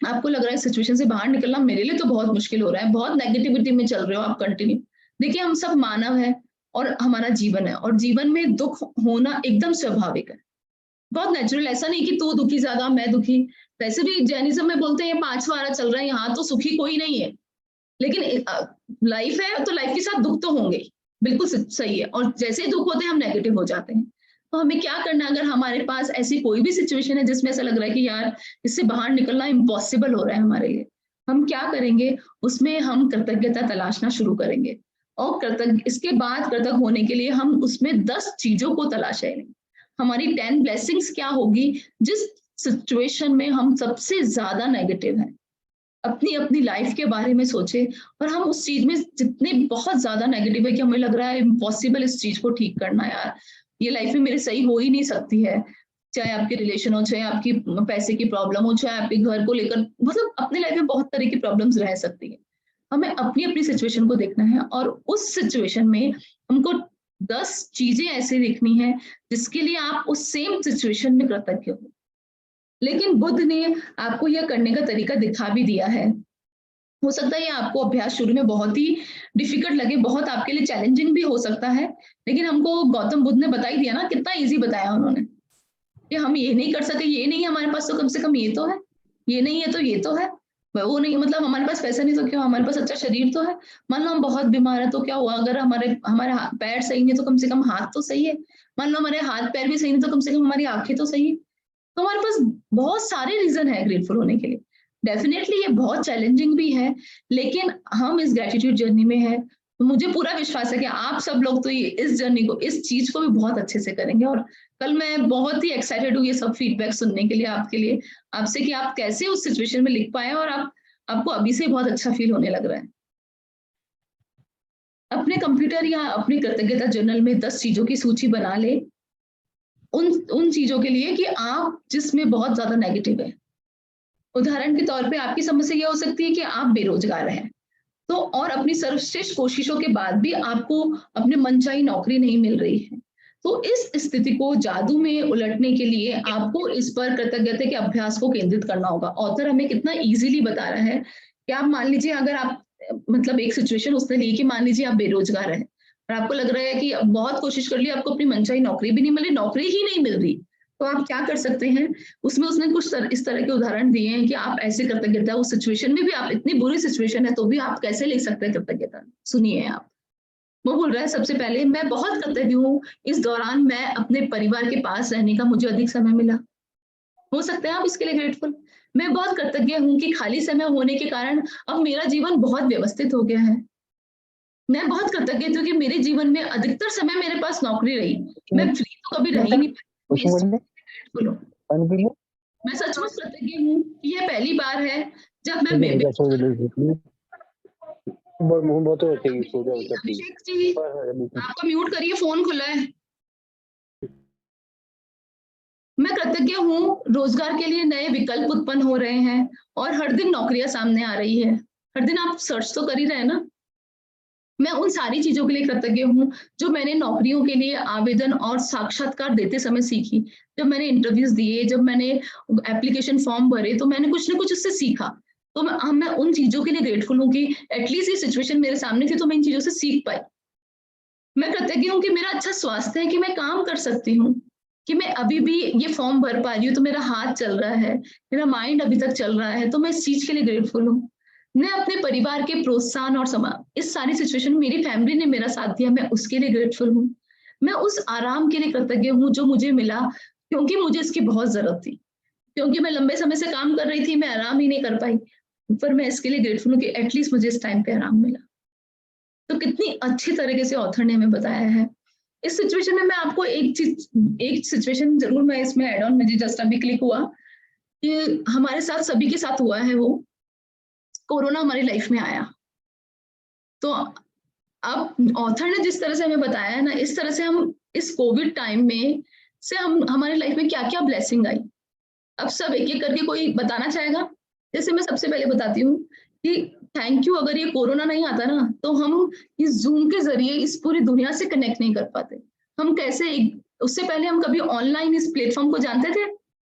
आपको लग रहा है सिचुएशन से बाहर निकलना मेरे लिए तो बहुत मुश्किल हो रहा है, बहुत नेगेटिविटी में चल रहे हो आप कंटिन्यू। देखिए, हम सब मानव है और हमारा जीवन है, और जीवन में दुख होना एकदम स्वाभाविक है, बहुत नेचुरल। ऐसा नहीं कि तू दुखी ज्यादा मैं दुखी। वैसे भी जैनिज्म में बोलते हैं ये 5 वारा चल रहा है, यहाँ तो सुखी कोई नहीं है, लेकिन लाइफ है तो लाइफ के साथ दुख तो होंगे, बिल्कुल सही है। और जैसे ही दुख होते हैं हम नेगेटिव हो जाते हैं। तो हमें क्या करना है, अगर हमारे पास ऐसी कोई भी सिचुएशन है जिसमें ऐसा लग रहा है कि यार इससे बाहर निकलना इम्पॉसिबल हो रहा है हमारे लिए, हम क्या करेंगे, उसमें हम कृतज्ञता तलाशना शुरू करेंगे। और इसके बाद कृतज्ञ होने के लिए हम उसमें 10 चीजों को तलाशेंगे। हमारी 10 ब्लेसिंग्स क्या होगी जिस सिचुएशन में हम सबसे ज्यादा नेगेटिव हैं। अपनी अपनी लाइफ के बारे में सोचे और हम उस चीज में जितने बहुत ज्यादा नेगेटिव है कि हमें लग रहा है इम्पॉसिबल इस चीज को ठीक करना, यार ये लाइफ में मेरे सही हो ही नहीं सकती है, चाहे आपके रिलेशन हो, चाहे आपकी पैसे की प्रॉब्लम हो, चाहे आपके घर को लेकर, मतलब अपनी लाइफ में बहुत तरह की प्रॉब्लम्स रह सकती है। हमें अपनी अपनी सिचुएशन को देखना है और उस सिचुएशन में हमको 10 चीजें ऐसे देखनी है जिसके लिए आप उस सेम सिचुएशन में कृतज्ञ हो। लेकिन बुद्ध ने आपको यह करने का तरीका दिखा भी दिया है। हो सकता है ये आपको अभ्यास शुरू में बहुत ही डिफिकल्ट लगे, बहुत आपके लिए चैलेंजिंग भी हो सकता है, लेकिन हमको गौतम बुद्ध ने बता ही दिया ना, कितना इजी बताया उन्होंने कि हम ये नहीं कर सकते, ये नहीं है हमारे पास तो कम से कम ये तो है, ये नहीं है तो ये तो है, वो नहीं मतलब हमारे पास पैसा नहीं तो क्यों, हमारे पास अच्छा शरीर तो है। मान लो हम बहुत बीमार है तो क्या हुआ, अगर हमारे पैर सही नहीं तो कम से कम हाथ तो सही है। मान लो हमारे हाथ पैर भी सही नहीं तो कम से कम हमारी आंखें तो सही है। तो हमारे पास बहुत सारे रीजन है ग्रेटफुल होने के लिए। डेफिनेटली ये बहुत चैलेंजिंग भी है, लेकिन हम इस ग्रेटिट्यूड जर्नी में है, तो मुझे पूरा विश्वास है कि आप सब लोग तो इस जर्नी को, इस चीज को भी बहुत अच्छे से करेंगे। और कल मैं बहुत ही एक्साइटेड हूँ ये सब फीडबैक सुनने के लिए आपसे कि आप कैसे उस सिचुएशन में लिख पाए और आपको अभी से बहुत अच्छा फील होने लग रहा है। अपने कंप्यूटर या अपनी कृतज्ञता जर्नल में 10 चीजों की सूची बना ले, उन चीजों के लिए कि आप जिसमें बहुत ज्यादा नेगेटिव है। उदाहरण के तौर पे आपकी समस्या यह हो सकती है कि आप बेरोजगार हैं, तो और अपनी सर्वश्रेष्ठ कोशिशों के बाद भी आपको अपने मनचाही नौकरी नहीं मिल रही है, तो इस स्थिति को जादू में उलटने के लिए आपको इस पर कृतज्ञता के अभ्यास को केंद्रित करना होगा। ऑथर हमें कितना इजीली बता रहा है कि आप मान लीजिए अगर आप मतलब एक सिचुएशन उसने ली कि मान लीजिए आप बेरोजगार हैं और आपको लग रहा है कि बहुत कोशिश कर ली, आपको अपनी मनचाही नौकरी भी नहीं मिल रही, नौकरी ही नहीं मिल रही, तो आप क्या कर सकते हैं? उसमें उसने कुछ इस तरह के उदाहरण दिए हैं कि आप ऐसे कृतज्ञता उस सिचुएशन में भी, आप इतनी बुरी सिचुएशन है तो भी आप कैसे ले सकते हैं कृतज्ञता। सुनिए आप, वो बोल रहा है सबसे पहले मैं बहुत कृतज्ञ हूँ, इस दौरान मैं अपने परिवार के पास रहने का मुझे अधिक समय मिला। हो सकते हैं आप इसके लिए ग्रेटफुल। मैं बहुत कृतज्ञ हूँ कि खाली समय होने के कारण अब मेरा जीवन बहुत व्यवस्थित हो गया है। मैं बहुत कृतज्ञ हूँ कि मेरे जीवन में अधिकतर समय मेरे पास नौकरी रही, मैं फ्री तो कभी रह ही नहीं पाई। मैं सचमुच कृतज्ञ हूँ कि यह पहली बार है जब मैं अभिषेक जी आपका म्यूट करिए, फोन खुला है। मैं कृतज्ञ हूँ रोजगार के लिए नए विकल्प उत्पन्न हो रहे हैं और हर दिन नौकरियां सामने आ रही है। हर दिन आप सर्च तो कर ही रहे हैं ना। मैं उन सारी चीजों के लिए कृतज्ञ हूँ जो मैंने नौकरियों के लिए आवेदन और साक्षात्कार देते समय सीखी। जब मैंने इंटरव्यूज दिए, जब मैंने एप्लीकेशन फॉर्म भरे, तो मैंने कुछ ना कुछ उससे सीखा। तो मैं उन चीजों के लिए ग्रेटफुल हूँ कि एटलीस्ट ये सिचुएशन मेरे सामने थी तो मैं इन चीजों से सीख पाई। मैं कृतज्ञ हूँ कि मेरा अच्छा स्वास्थ्य है, कि मैं काम कर सकती हूँ, कि मैं अभी भी ये फॉर्म भर पा रही हूँ, तो मेरा हाथ चल रहा है, मेरा माइंड अभी तक चल रहा है, तो मैं इस चीज के लिए ग्रेटफुल हूँ। मैं अपने परिवार के प्रोत्साहन और इस सारी सिचुएशन में मेरी फैमिली ने मेरा साथ दिया, मैं उसके लिए ग्रेटफुल हूँ। मैं उस आराम के लिए कृतज्ञ हूँ जो मुझे मिला, क्योंकि मुझे इसकी बहुत जरूरत थी, क्योंकि मैं लंबे समय से काम कर रही थी, मैं आराम ही नहीं कर पाई, पर मैं इसके लिए ग्रेटफुल हूँ कि एटलीस्ट मुझे इस टाइम पे आराम मिला। तो कितनी अच्छी तरीके से ऑथर ने हमें बताया है। इस सिचुएशन में मैं आपको एक सिचुएशन जरूर मैं इसमें ऐड ऑन, मुझे जस्ट अभी क्लिक हुआ कि हमारे साथ सभी के साथ हुआ है, वो कोरोना हमारी लाइफ में आया। तो अब ऑथर ने जिस तरह से हमें बताया है ना, इस तरह से हम इस कोविड टाइम में से हम हमारे लाइफ में क्या क्या ब्लेसिंग आई, अब सब एक एक करके कोई बताना चाहेगा? जैसे मैं सबसे पहले बताती हूँ कि थैंक यू, अगर ये कोरोना नहीं आता ना तो हम इस जूम के जरिए इस पूरी दुनिया से कनेक्ट नहीं कर पाते। हम कैसे उससे पहले हम कभी ऑनलाइन इस प्लेटफॉर्म को जानते थे?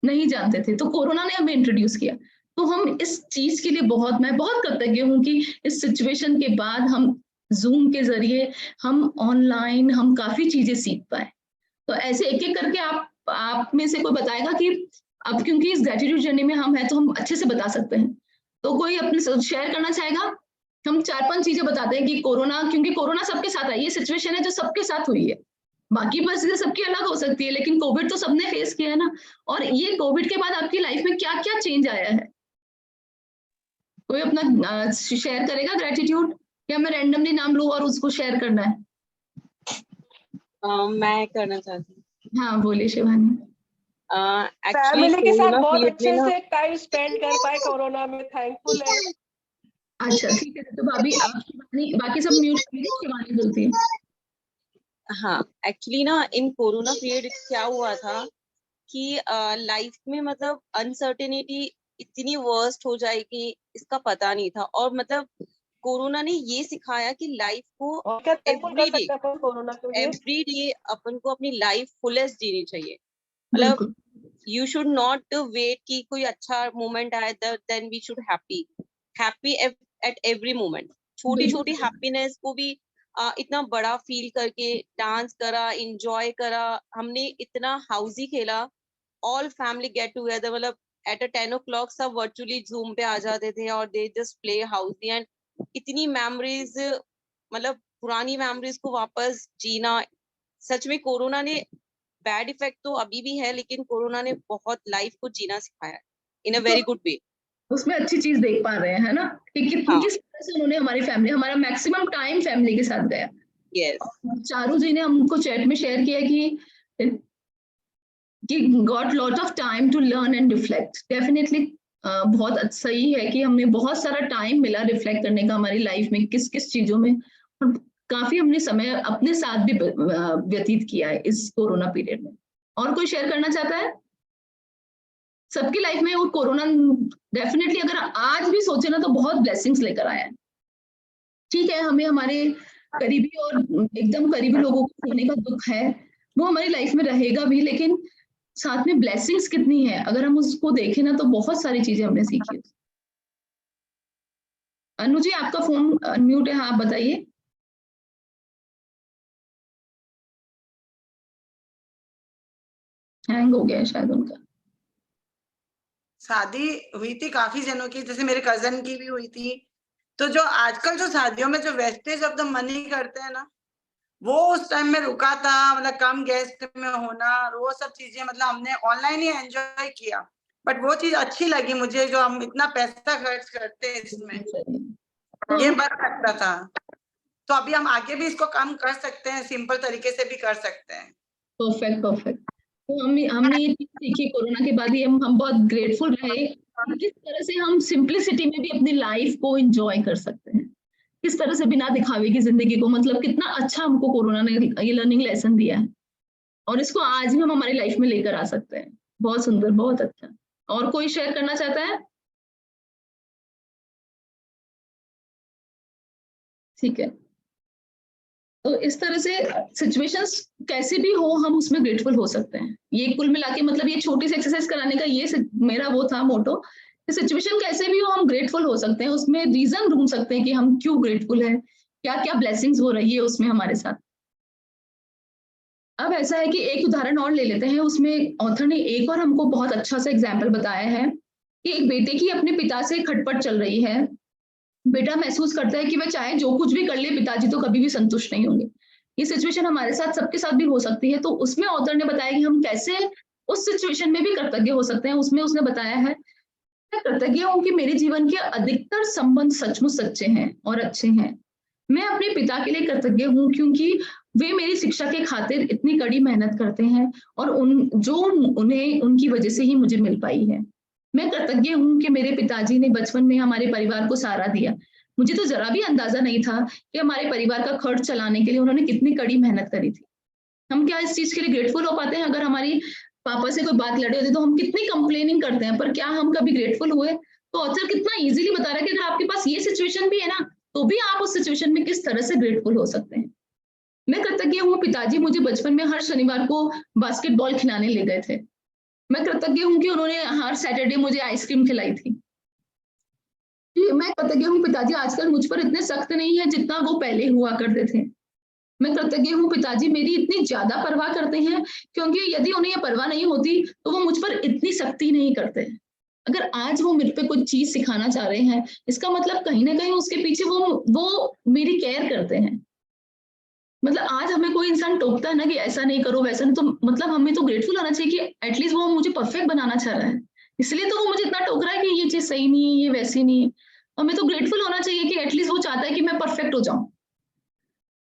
नहीं जानते थे, तो कोरोना ने हमें इंट्रोड्यूस किया। तो हम इस चीज के लिए मैं बहुत कृतज्ञ हूँ कि इस सिचुएशन के बाद हम जूम के जरिए हम ऑनलाइन हम काफी चीजें सीख पाए। तो ऐसे एक एक करके आप में से कोई बताएगा कि अब क्योंकि इस ग्रेटिट्यूड जर्नी में हम हैं तो हम अच्छे से बता सकते हैं। तो कोई अपने शेयर करना चाहेगा? हम 4-5 चीजें बताते हैं कि कोरोना, क्योंकि कोरोना सबके साथ आई, ये सिचुएशन है जो सबके साथ हुई है। बाकी परिस्थितियां सबकी अलग हो सकती है, लेकिन कोविड तो सबने फेस किया है ना। और ये कोविड के बाद आपकी लाइफ में क्या क्या चेंज आया है? कोई अपना शेयर करेगा ग्रेटिट्यूड, या मैं रैंडमली नाम लूं और उसको शेयर करना है? मैं करना चाहती हूँ। हाँ बोलिए शिवानी। फैमिली के साथ बहुत अच्छे से टाइम स्पेंड कर पाए कोरोना में, थैंकफुल है। अच्छा ठीक है, तो भाभी आप शिवानी, बाकी सब म्यूट करिए, शिवानी बोलती है। हाँ, एक्चुअली ना इन कोरोना पीरियड क्या हुआ था कि लाइफ में मतलब अनसर्टेनिटी इतनी वर्स्ट हो जाएगी इसका पता नहीं था। और मतलब कोरोना ने ये सिखाया कि लाइफ को एवरी डे अपन को अपनी लाइफ फुलेस्ट जीनी चाहिए। मतलब यू शुड नॉट वेट कि कोई अच्छा मोमेंट आए then we should happy at every moment. छोटी छोटी हैप्पीनेस को भी इतना बड़ा फील करके डांस करा, एंजॉय करा हमने, इतना हाउसी खेला, ऑल फैमिली गेट टुगेदर। मतलब एट 10 o'clock सब वर्चुअली जूम पे आ जाते थे और दे जस्ट प्ले हाउसी। एंड इतनी मेमोरीज, मतलब पुरानी मेमोरीज को वापस जीना। सच में कोरोना ने बैड इफेक्ट तो अभी भी है, लेकिन कोरोना ने बहुत लाइफ को जीना सिखाया इन अ वेरी गुड वे। उसमें अच्छी चीज देख पा रहे हैं, है ना, कि किस तरह से उन्होंने हमारी फैमिली, हमारा मैक्सिमम टाइम फैमिली के साथ गया। यस। चारू जी ने हमको चैट में शेयर किया कि got lot of time to learn and reflect. Definitely बहुत सही है कि हमें बहुत सारा टाइम मिला रिफ्लेक्ट करने का हमारी लाइफ में किस किस चीजों में, और काफी हमने समय अपने साथ भी व्यतीत किया है इस कोरोना पीरियड में। और कोई शेयर करना चाहता है? सबकी लाइफ में वो कोरोना डेफिनेटली अगर आज भी सोचे ना तो बहुत ब्लेसिंग्स लेकर आया है। ठीक है, हमें हमारे करीबी और एकदम करीबी लोगों को खोने का दुख है, वो हमारी लाइफ में रहेगा भी, लेकिन साथ में ब्लेसिंग्स कितनी है अगर हम उसको देखें ना, तो बहुत सारी चीजें हमने सीखी। अनु जी आपका फोन अनम्यूट है, हाँ आप बताइए। हैंग हो गया है शायद उनका। शादी हुई थी काफी जनों की, जैसे मेरे कजन की भी हुई थी। तो जो आजकल जो शादियों में जो वेस्टेज ऑफ द मनी करते हैं ना, वो उस टाइम में रुका था। मतलब कम गेस्ट में होना और वो सब चीजें, मतलब हमने ऑनलाइन ही एंजॉय किया। बट वो चीज अच्छी लगी मुझे, जो हम इतना पैसा खर्च करते हैं इसमें, ये बच सकता था। तो अभी हम आगे भी इसको कम कर सकते हैं, सिंपल तरीके से भी कर सकते हैं। Perfect perfect. तो हमने ये चीज सीखी कोरोना के बाद ही, हम बहुत ग्रेटफुल रहे कि किस तरह से हम सिंप्लिसिटी में भी अपनी लाइफ को एंजॉय कर सकते हैं, किस तरह से बिना दिखावे की जिंदगी को, मतलब कितना अच्छा हमको कोरोना ने ये लर्निंग लेसन दिया है, और इसको आज भी हम हमारी लाइफ में लेकर आ सकते हैं। बहुत सुंदर, बहुत अच्छा। और कोई शेयर करना चाहता है? ठीक है, तो इस तरह से सिचुएशंस कैसे भी हो हम उसमें ग्रेटफुल हो सकते हैं। ये कुल मिला के मतलब ये छोटी सी एक्सरसाइज कराने का ये मेरा वो था मोटो, कि सिचुएशन कैसे भी हो हम ग्रेटफुल हो सकते हैं, उसमें रीजन ढूंढ सकते हैं कि हम क्यों ग्रेटफुल हैं, क्या क्या ब्लेसिंग्स हो रही है उसमें हमारे साथ। अब ऐसा है कि एक उदाहरण और ले लेते हैं, उसमें ऑथर ने एक और हमको बहुत अच्छा सा एग्जाम्पल बताया है कि एक बेटे की अपने पिता से खटपट चल रही है। बेटा महसूस करता है कि वह चाहे जो कुछ भी कर ले, पिताजी तो कभी भी संतुष्ट नहीं होंगे। ये सिचुएशन हमारे साथ, सबके साथ भी हो सकती है। तो उसमें ऑथर ने बताया कि हम कैसे उस सिचुएशन में भी कृतज्ञ हो सकते हैं। उसमें उसने बताया है, मैं कृतज्ञ हूँ कि मेरे जीवन के अधिकतर संबंध सचमुच सच्चे हैं और अच्छे हैं। मैं अपने पिता के लिए कृतज्ञ हूँ क्योंकि वे मेरी शिक्षा के खातिर इतनी कड़ी मेहनत करते हैं और उन्हें उनकी वजह से ही मुझे मिल पाई है। मैं कृतज्ञ हूँ कि मेरे पिताजी ने बचपन में हमारे परिवार को सहारा दिया। मुझे तो जरा भी अंदाजा नहीं था कि हमारे परिवार का खर्च चलाने के लिए उन्होंने कितनी कड़ी मेहनत करी थी। हम क्या इस चीज के लिए ग्रेटफुल हो पाते हैं? अगर हमारी पापा से कोई बात लड़े होती तो हम कितनी कंप्लेनिंग करते हैं, पर क्या हम कभी ग्रेटफुल हुए? तो ऑथर कितना इजीली बता रहा है कि अगर आपके पास ये सिचुएशन भी है ना, तो भी आप उस सिचुएशन में किस तरह से ग्रेटफुल हो सकते हैं। मैं कृतज्ञ हूँ, पिताजी मुझे बचपन में हर शनिवार को बास्केटबॉल खिलाने ले गए थे। मैं कृतज्ञ हूँ कि उन्होंने हर सैटरडे मुझे आइसक्रीम खिलाई थी। मैं कृतज्ञ हूँ, पिताजी आजकल मुझ पर इतने सख्त नहीं है जितना वो पहले हुआ करते थे। मैं कृतज्ञ हूँ, पिताजी मेरी इतनी ज्यादा परवाह करते हैं, क्योंकि यदि उन्हें यह परवाह नहीं होती तो वो मुझ पर इतनी सख्ती नहीं करते। अगर आज वो मेरे पे कुछ चीज सिखाना चाह रहे हैं, इसका मतलब कहीं ना कहीं उसके पीछे वो मेरी केयर करते हैं। मतलब आज हमें कोई इंसान टोकता है ना कि ऐसा नहीं करो वैसा नहीं, तो मतलब हमें तो ग्रेटफुल होना चाहिए कि एटलीस्ट वो मुझे परफेक्ट बनाना चाह रहा है, इसलिए तो वो मुझे इतना टोक रहा है कि ये चीज सही नहीं है, ये वैसी नहीं है। हमें तो ग्रेटफुल होना चाहिए कि एटलीस्ट वो चाहता है कि मैं परफेक्ट हो जाऊं।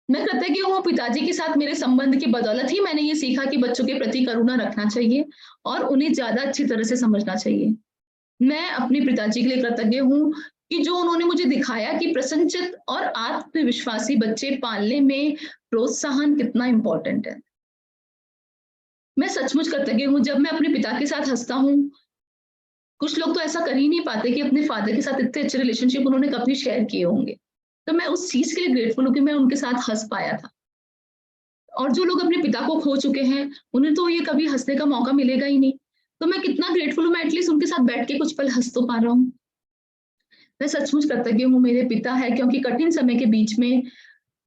मैं कृतज्ञ हूँ, पिताजी के साथ मेरे संबंध की बदौलत ही मैंने ये सीखा कि बच्चों के प्रति करुणा रखना चाहिए और उन्हें ज्यादा अच्छी तरह से समझना चाहिए। मैं अपने पिताजी के लिए कृतज्ञ हूँ कि जो उन्होंने मुझे दिखाया कि प्रसन्नचित्त और आत्मविश्वासी बच्चे पालने में प्रोत्साहन कितना इम्पोर्टेंट है। मैं सचमुच कृतज्ञ हूँ जब मैं अपने पिता के साथ हंसता हूँ। कुछ लोग तो ऐसा कर ही नहीं पाते कि अपने फादर के साथ इतने अच्छे रिलेशनशिप उन्होंने कभी शेयर किए होंगे। तो मैं उस चीज के लिए ग्रेटफुल हूँ कि मैं उनके साथ हंस पाया था। और जो लोग अपने पिता को खो चुके हैं, उन्हें तो ये कभी हंसने का मौका मिलेगा ही नहीं। तो मैं कितना ग्रेटफुल हूँ, मैं एटलीस्ट उनके साथ बैठ के कुछ पल हंस तो पा रहा हूँ। मैं सचमुच कृतज्ञ हूँ, मेरे पिता है, क्योंकि कठिन समय के बीच में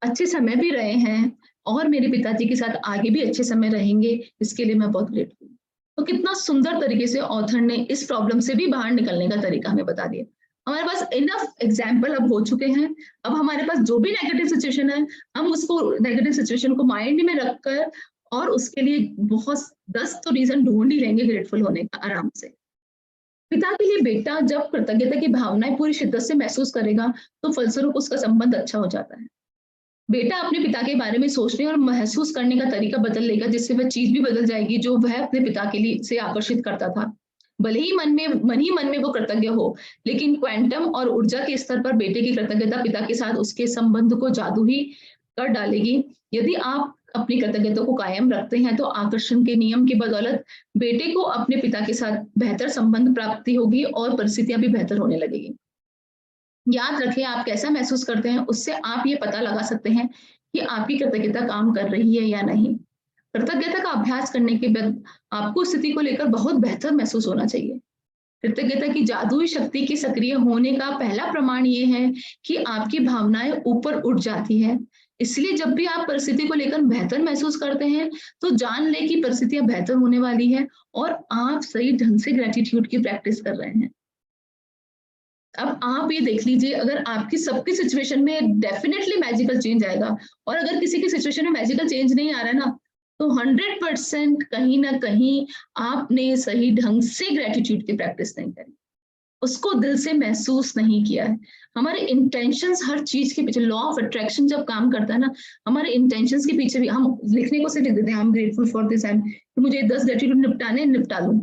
अच्छे समय भी रहे हैं और मेरे पिताजी के साथ आगे भी अच्छे समय रहेंगे, इसके लिए मैं बहुत ग्रेटफुल हूँ। तो कितना सुंदर तरीके से ऑथर ने इस प्रॉब्लम से भी बाहर निकलने का तरीका हमें बता दिया। हमारे पास इनफ एग्जाम्पल अब हो चुके हैं। अब हमारे पास जो भी नेगेटिव सिचुएशन है, हम उसको नेगेटिव सिचुएशन को माइंड में रखकर और उसके लिए बहुत 10 तो रीजन ढूंढ ही लेंगे ग्रेटफुल होने का आराम से। पिता के लिए बेटा जब कृतज्ञता की भावनाएं पूरी शिद्दत से महसूस करेगा तो फलस्वरूप उसका संबंध अच्छा हो जाता है। बेटा अपने पिता के बारे में सोचने और महसूस करने का तरीका बदल लेगा, जिससे वह चीज भी बदल जाएगी जो वह अपने पिता के लिए से आकर्षित करता था। भले ही मन में वो कृतज्ञ हो, लेकिन क्वांटम और ऊर्जा के स्तर पर बेटे की कृतज्ञता पिता के साथ उसके संबंध को जादू ही कर डालेगी। यदि आप अपनी कृतज्ञता को कायम रखते हैं तो आकर्षण के नियम की बदौलत बेटे को अपने पिता के साथ बेहतर संबंध प्राप्ति होगी और परिस्थितियां भी बेहतर होने लगेगी। याद रखें, आप कैसा महसूस करते हैं उससे आप ये पता लगा सकते हैं कि आपकी कृतज्ञता काम कर रही है या नहीं। कृतज्ञता का अभ्यास करने के बाद आपको स्थिति को लेकर बहुत बेहतर महसूस होना चाहिए। कृतज्ञता की जादुई शक्ति के सक्रिय होने का पहला प्रमाण ये है कि आपकी भावनाएं ऊपर उठ जाती है। इसलिए जब भी आप परिस्थिति को लेकर बेहतर महसूस करते हैं तो जान ले कि परिस्थितियां बेहतर होने वाली है और आप सही ढंग से ग्रेटिट्यूड की प्रैक्टिस कर रहे हैं। अब आप ये देख लीजिए, अगर आपकी सबकी सिचुएशन में डेफिनेटली मैजिकल चेंज आएगा, और अगर किसी की सिचुएशन में मैजिकल चेंज नहीं आ रहा है ना, तो 100% कहीं ना कहीं आपने सही ढंग से ग्रेटिट्यूड की प्रैक्टिस नहीं करी, उसको दिल से महसूस नहीं किया है। हमारे इंटेंशंस हर चीज के पीछे, लॉ ऑफ अट्रैक्शन जब काम करता है ना, हमारे इंटेंशंस के पीछे भी हम लिखने को सिर्फ लिख देते हैं, I am grateful for this, मुझे 10 ग्रेटिट्यूड निपटाने निपटा लूं।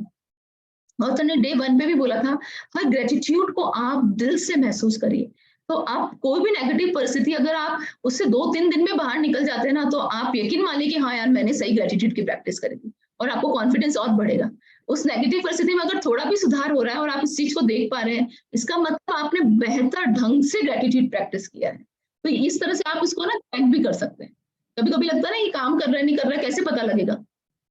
और तुमने डे 1 पे भी बोला था, हर ग्रेटिट्यूड को आप दिल से महसूस करिए। तो आप कोई भी नेगेटिव परिस्थिति अगर आप उससे 2-3 दिन में बाहर निकल जाते हैं ना, तो आप यकीन मानिए कि हाँ यार मैंने सही ग्रेटिट्यूड की प्रैक्टिस करी थी, और आपको कॉन्फिडेंस और बढ़ेगा। उस नेगेटिव परिस्थिति में अगर थोड़ा भी सुधार हो रहा है और आप इस चीज को देख पा रहे हैं, इसका मतलब आपने बेहतर ढंग से ग्रेटिट्यूड प्रैक्टिस किया है। तो इस तरह से आप उसको ना चेक भी कर सकते हैं। कभी कभी लगता है ना ये काम कर रहा है नहीं कर रहा है, कैसे पता लगेगा?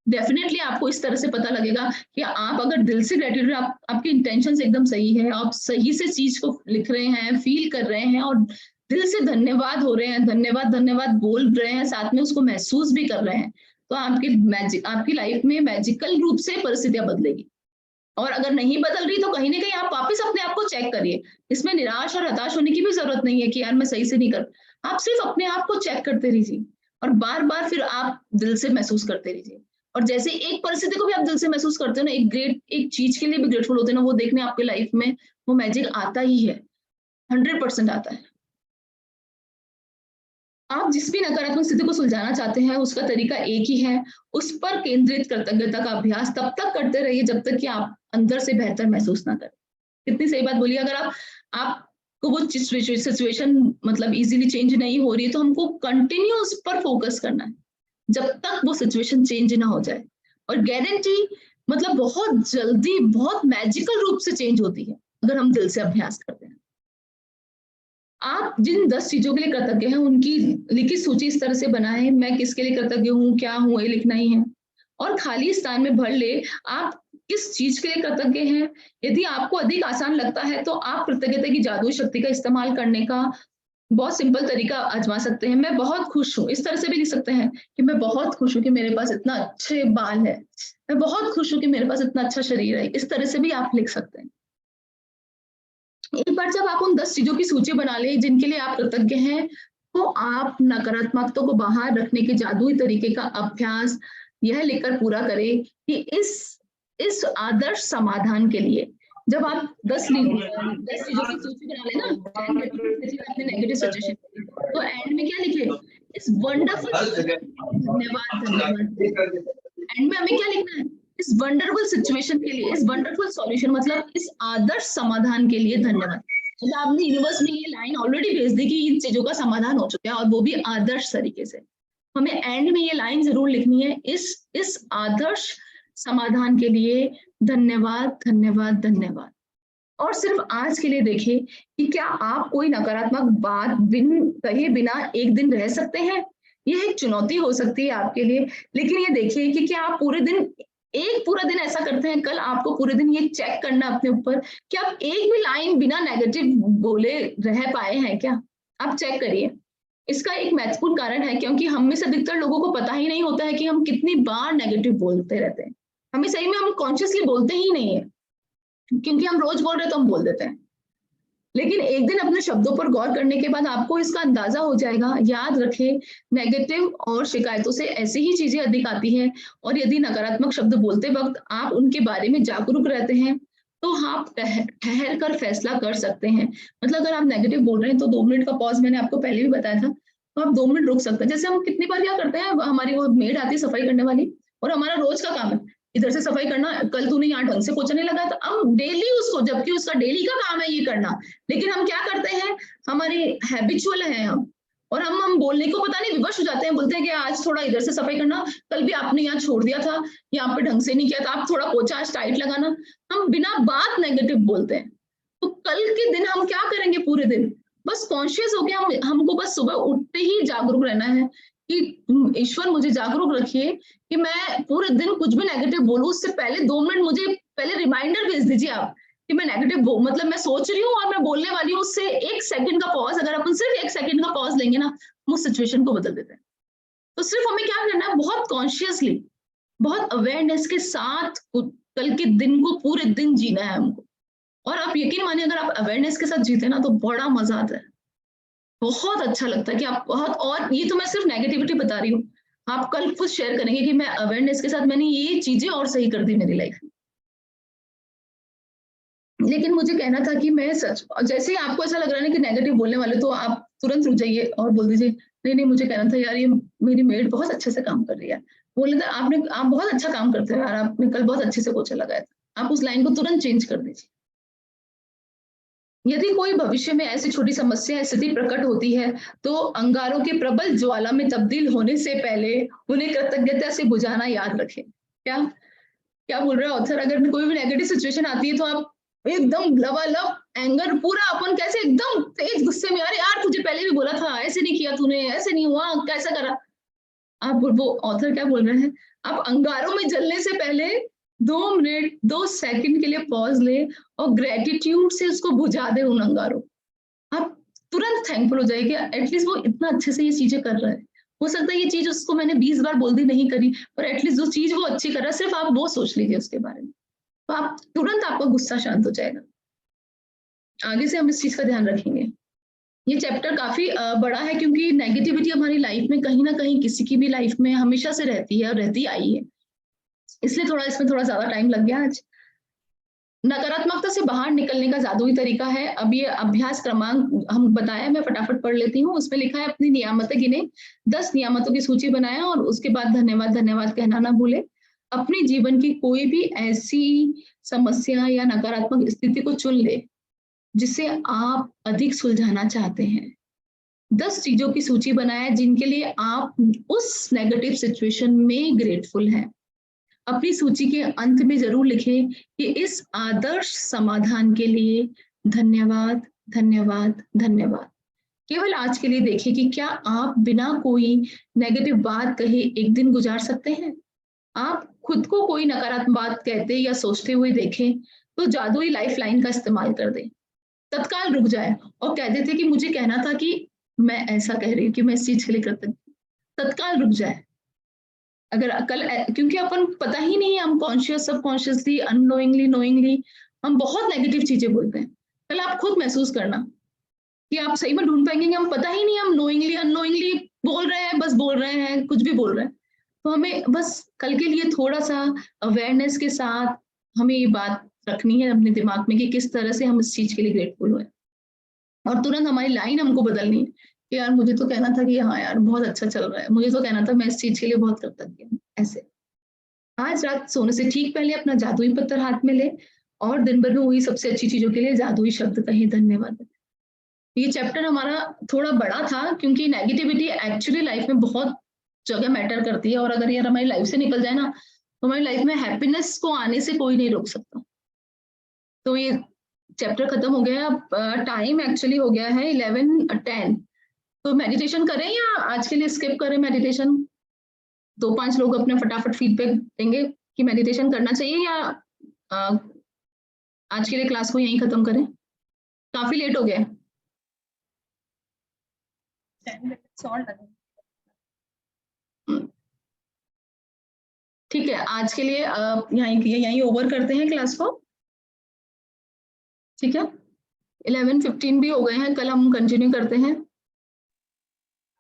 डेफिनेटली आपको इस तरह से पता लगेगा कि आप अगर दिल से ग्रेटिट्यूड, आपकी इंटेंशन एकदम सही है, आप सही से चीज को लिख रहे हैं, फील कर रहे हैं और दिल से धन्यवाद हो रहे हैं, धन्यवाद धन्यवाद बोल रहे हैं, साथ में उसको महसूस भी कर रहे हैं, तो आपकी लाइफ में मैजिकल रूप से परिस्थितियां बदलेगी। और अगर नहीं बदल रही तो कहीं ना कहीं आप वापस अपने आप को चेक करिए। इसमें निराश और हताश होने की भी जरूरत नहीं है कि यार मैं सही से नहीं कर, आप सिर्फ अपने आप को चेक करते रहिए और बार बार फिर आप दिल से महसूस करते रहिए। और जैसे एक परिस्थिति को भी आप दिल से महसूस करते हो ना, एक चीज के लिए भी ग्रेटफुल होते हैं ना, वो देखने आपके लाइफ में वो मैजिक आता ही है, 100% आता है। आप जिस भी नकारात्मक स्थिति को सुलझाना चाहते हैं उसका तरीका एक ही है, उस पर केंद्रित कृतज्ञता का अभ्यास तब तक करते रहिए जब तक कि आप अंदर से बेहतर महसूस ना करें। कितनी सही बात बोली। अगर आपको वो सिचुएशन मतलब इजीली चेंज नहीं हो रही है, तो हमको कंटिन्यू उस पर फोकस करना है जब तक वो सिचुएशन चेंज ना हो जाए। और गारंटी मतलब बहुत जल्दी बहुत मैजिकल रूप से चेंज होती है अगर हम दिल से अभ्यास करते हैं। आप जिन 10 चीजों के लिए कृतज्ञ हैं उनकी लिखित सूची इस तरह से बनाएं, मैं किसके लिए कृतज्ञ हूँ, क्या हूँ, ये लिखना ही है। और खाली स्थान में भर ले आप किस चीज के लिए कृतज्ञ हैं। यदि आपको अधिक आसान लगता है तो आप कृतज्ञता की जादुई शक्ति का इस्तेमाल करने का बहुत सिंपल तरीका आजमा सकते हैं। मैं बहुत खुश हूँ, इस तरह से भी लिख सकते हैं कि मैं बहुत खुश हूँ कि मेरे पास इतना अच्छे बाल है, मैं बहुत खुश हूँ कि मेरे पास इतना अच्छा शरीर है। इस तरह से भी आप लिख सकते हैं। एक बार जब आप उन 10 चीजों की सूची बना ले जिनके लिए आप कृतज्ञ हैं, तो आप नकारात्मकता को बाहर रखने के जादुई तरीके का अभ्यास यह लिखकर पूरा करें कि इस आदर्श समाधान के लिए जब आप 10 चीजों की सूची बना लेना अपने नेगेटिव सिचुएशन, तो एंड में क्या लिखे, इस वंडरफुल, धन्यवाद एंड में हमें क्या लिखना है, इस वंडरफुल सिचुएशन के लिए, इस वंडरफुल सॉल्यूशन मतलब इस आदर्श समाधान के लिए धन्यवाद। मतलब आपने यूनिवर्स में ये लाइन ऑलरेडी भेज दी कि इन चीजों का समाधान हो चुका है और वो भी आदर्श तरीके से। हमें एंड में ये लाइन जरूर लिखनी है, इस आदर्श समाधान के लिए धन्यवाद धन्यवाद धन्यवाद। और सिर्फ आज के लिए देखिए कि क्या आप कोई नकारात्मक बात कहे बिना एक दिन रह सकते हैं। यह एक चुनौती हो सकती है आपके लिए, लेकिन ये देखिए कि क्या आप पूरा दिन ऐसा करते हैं। कल आपको पूरे दिन ये चेक करना अपने ऊपर कि आप एक भी लाइन बिना नेगेटिव बोले रह पाए हैं क्या, आप चेक करिए। इसका एक महत्वपूर्ण कारण है क्योंकि हम में से अधिकतर लोगों को पता ही नहीं होता है कि हम कितनी बार नेगेटिव बोलते रहते हैं। हमें सही में हम कॉन्शियसली बोलते ही नहीं है, क्योंकि हम रोज बोल रहे हैं तो हम बोल देते हैं। लेकिन एक दिन अपने शब्दों पर गौर करने के बाद आपको इसका अंदाजा हो जाएगा। याद रखें, नेगेटिव और शिकायतों से ऐसी ही चीजें अधिक आती हैं, और यदि नकारात्मक शब्द बोलते वक्त आप उनके बारे में जागरूक रहते हैं तो आप ठहर कर फैसला कर सकते हैं। मतलब अगर आप नेगेटिव बोल रहे हैं तो 2 मिनट का पॉज मैंने आपको पहले भी बताया था, तो आप 2 मिनट रुक सकते हैं। जैसे हम कितनी बार क्या करते हैं, हमारी वो मेड आती है सफाई करने वाली, और हमारा रोज का काम है इधर से सफाई करना, कल तूने यहाँ ढंग से पोछा नहीं लगा, तो हम डेली उसको, जबकि उसका डेली का काम है ये करना, लेकिन हम क्या करते हैं, हमारी हैबिचुअल है हम, और हम बोलने को पता नहीं विवश हो जाते हैं, बोलते हैं कि आज थोड़ा इधर से सफाई करना, कल भी आपने यहाँ छोड़ दिया था, यहाँ पे ढंग से नहीं किया था, आप थोड़ा पोछा आज टाइट लगाना। हम बिना बात नेगेटिव बोलते हैं। तो कल के दिन हम क्या करेंगे, पूरे दिन बस कॉन्शियस हो गया, हमको बस सुबह उठते ही जागरूक रहना है कि ईश्वर मुझे जागरूक रखिए कि मैं पूरे दिन कुछ भी नेगेटिव बोलूं, उससे पहले 2 मिनट मुझे पहले रिमाइंडर भेज दीजिए आप कि मैं नेगेटिव मतलब मैं सोच रही हूँ और मैं बोलने वाली हूँ, उससे 1 सेकंड का पॉज, अगर अपन सिर्फ 1 सेकंड का पॉज लेंगे ना, हम उस सिचुएशन को बदल देते हैं। तो सिर्फ हमें क्या करना है, बहुत कॉन्शियसली, बहुत अवेयरनेस के साथ कल के दिन को पूरे दिन जीना है हमको। और आप यकीन मानिए, अगर आप अवेयरनेस के साथ जीते ना तो बड़ा मजा आता है, बहुत अच्छा लगता है कि आप बहुत, और ये तो मैं सिर्फ नेगेटिविटी बता रही हूँ, आप कल खुद शेयर करेंगे कि मैं अवेयरनेस के साथ मैंने ये चीजें और सही कर दी मेरी लाइफ में। लेकिन मुझे कहना था कि मैं सच, जैसे ही आपको ऐसा लग रहा है ना कि नेगेटिव बोलने वाले, तो आप तुरंत रुक जाइए और बोल दीजिए नहीं नहीं, मुझे कहना था यार ये मेरी मेड बहुत अच्छे से काम कर रही है, बोले था आप बहुत अच्छा काम करते हो यार, आपने कल बहुत अच्छे से पोछा लगाया था। आप उस लाइन को तुरंत चेंज कर दीजिए। यदि कोई भविष्य में ऐसी छोटी समस्या स्थिति प्रकट होती है तो अंगारों के प्रबल ज्वाला में तब्दील होने से पहले उन्हें कृतज्ञता से बुझाना याद रखें। क्या क्या बोल रहे हैं ऑथर, अगर कोई भी नेगेटिव सिचुएशन आती है तो आप एकदम लबालब एंगर, पूरा अपन कैसे एकदम तेज गुस्से में, अरे यार तुझे पहले भी बोला था, ऐसे नहीं किया तूने, ऐसे नहीं हुआ, कैसा करा। आप वो ऑथर क्या बोल रहे हैं, आप अंगारों में जलने से पहले 2 मिनट 2 सेकंड के लिए पॉज ले और ग्रेटिट्यूड से उसको बुझा दे उन अंगारों। आप तुरंत थैंकफुल हो जाएगी, एटलीस्ट वो इतना अच्छे से ये चीजें कर रहा है। हो सकता है ये चीज उसको मैंने 20 बार बोल दी नहीं करी, पर एटलीस्ट जो चीज वो अच्छी कर रहा है, सिर्फ आप वो सोच लीजिए उसके बारे में, तो आप तुरंत आपका गुस्सा शांत हो जाएगा। आगे से हम इस चीज का ध्यान रखेंगे। ये चैप्टर काफी बड़ा है, क्योंकि नेगेटिविटी हमारी लाइफ में कहीं ना कहीं किसी की भी लाइफ में हमेशा से रहती है और रहती आई है, इसलिए इसमें थोड़ा ज्यादा टाइम लग गया आज। नकारात्मकता से बाहर निकलने का जादुई तरीका है। अब ये अभ्यास क्रमांक हम बताया, मैं फटाफट पढ़ लेती हूँ। उसमें लिखा है अपनी नियामतें गिने, 10 नियामतों की सूची बनाया और उसके बाद धन्यवाद धन्यवाद कहना ना भूले। अपने जीवन की कोई भी ऐसी समस्या या नकारात्मक स्थिति को चुन ले जिसे आप अधिक सुलझाना चाहते हैं। 10 चीजों की सूची बनाया जिनके लिए आप उस नेगेटिव सिचुएशन में ग्रेटफुल हैं। अपनी सूची के अंत में जरूर लिखें कि इस आदर्श समाधान के लिए धन्यवाद धन्यवाद धन्यवाद। केवल आज के लिए देखें कि क्या आप बिना कोई नेगेटिव बात कहे एक दिन गुजार सकते हैं। आप खुद को कोई नकारात्मक बात कहते या सोचते हुए देखें तो जादुई लाइफ लाइन का इस्तेमाल कर दें। तत्काल रुक जाए और कह देते कि मुझे कहना था कि मैं ऐसा कह रही हूँ कि मैं इस चीज के लिए कृतज्ञ। तत्काल रुक जाए। अगर कल, क्योंकि अपन पता ही नहीं है, हम कॉन्शियस सबकॉन्शियसली अननोइंगली नोइंगली हम बहुत नेगेटिव चीजें बोलते हैं। कल आप खुद महसूस करना कि आप सही में ढूंढ पाएंगे कि हम पता ही नहीं, हम नोइंगली अननोइंगली बोल रहे हैं, बस बोल रहे हैं, कुछ भी बोल रहे हैं। तो हमें बस कल के लिए थोड़ा सा अवेयरनेस के साथ हमें ये बात रखनी है अपने दिमाग में कि किस तरह से हम इस चीज के लिए ग्रेटफुल हुए, और तुरंत हमारी लाइन हमको बदलनी है कि यार मुझे तो कहना था कि हाँ यार बहुत अच्छा चल रहा है, मुझे तो कहना था मैं इस चीज के लिए बहुत कृतज्ञ हूँ। ऐसे आज रात सोने से ठीक पहले अपना जादुई पत्थर हाथ में ले और दिन भर में हुई सबसे अच्छी चीजों के लिए जादुई शब्द कहें, धन्यवाद। ये चैप्टर हमारा थोड़ा बड़ा था क्योंकि नेगेटिविटी एक्चुअली लाइफ में बहुत जगह मैटर करती है, और अगर यार हमारी लाइफ से निकल जाए ना तो हमारी लाइफ में हैप्पीनेस को आने से कोई नहीं रोक सकता। तो ये चैप्टर खत्म हो गया। अब टाइम एक्चुअली हो गया है 11:10। तो मेडिटेशन करें या आज के लिए स्किप करें मेडिटेशन? 2-5 लोग अपने फटाफट फीडबैक देंगे कि मेडिटेशन करना चाहिए या आज के लिए क्लास को यहीं खत्म करें। काफी लेट हो गया। 10 minutes और लगेंगे। ठीक है, आज के लिए यहीं ओवर करते हैं क्लास को। ठीक है, 11:15 भी हो गए हैं। कल हम कंटिन्यू करते हैं।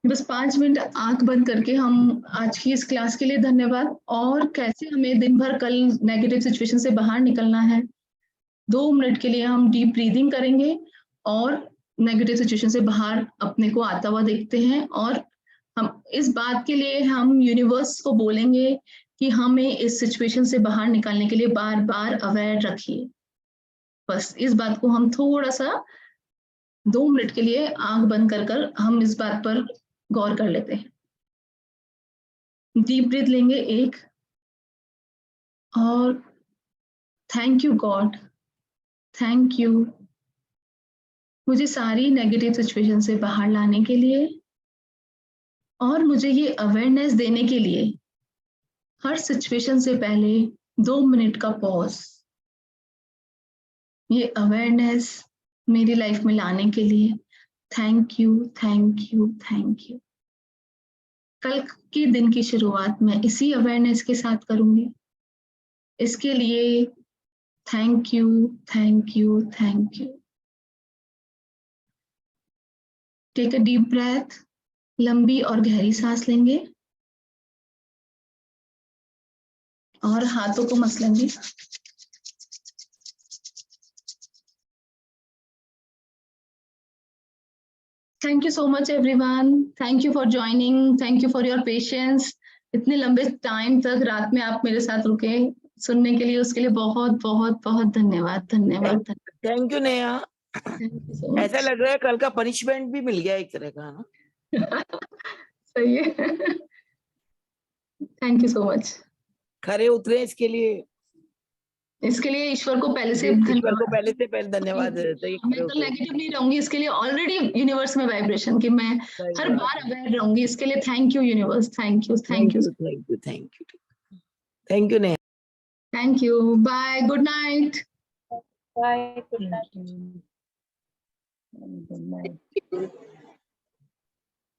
बस 5 मिनट आंख बंद करके हम आज की इस क्लास के लिए धन्यवाद, और कैसे हमें दिन भर कल नेगेटिव सिचुएशन से बाहर निकलना है। 2 मिनट के लिए हम डीप ब्रीदिंग करेंगे और नेगेटिव सिचुएशन से बाहर अपने को आता हुआ देखते हैं, और हम इस बात के लिए हम यूनिवर्स को बोलेंगे कि हमें इस सिचुएशन से बाहर निकालने के लिए बार बार अवेयर रखिए। बस इस बात को हम थोड़ा सा 2 मिनट के लिए आंख बंद कर हम इस बात पर गौर कर लेते हैं। डीप ब्रीथ लेंगे 1, और thank you God, thank you मुझे सारी नेगेटिव सिचुएशन से बाहर लाने के लिए। और मुझे ये अवेयरनेस देने के लिए हर सिचुएशन से पहले 2 मिनट का पॉज, ये अवेयरनेस मेरी लाइफ में लाने के लिए thank you, thank you, thank you. कल के दिन की शुरुआत मैं इसी अवेयरनेस के साथ करूंगी। इसके लिए thank you, thank you, thank you. Take a deep breath, लंबी और गहरी सांस लेंगे और हाथों को मसलेंगे। Thank you so much everyone, thank you for joining, thank you for your patience. इतने लंबे टाइम तक रात में आप मेरे साथ रुके सुनने के लिए, उसके लिए बहुत बहुत बहुत धन्यवाद, धन्यवाद। Thank you Neha. Thank you so much. ऐसा लग रहा है कल का पनिशमेंट भी मिल गया एक तरह का ना। सही है। Thank you so much. खरे उतरे इसके लिए ईश्वर को पहले से ईश्वर को धन्यवाद। पहले धन्यवाद देते हैं। मैं कल नेगेटिव नहीं रहूंगी, इसके लिए ऑलरेडी यूनिवर्स में वाइब्रेशन कि मैं हर बार अवेयर रहूंगी। इसके लिए thank you universe, thank you, thank you, thank you, thank you, thank you Neha. Thank you. Bye, good night. Bye, good night. Good night.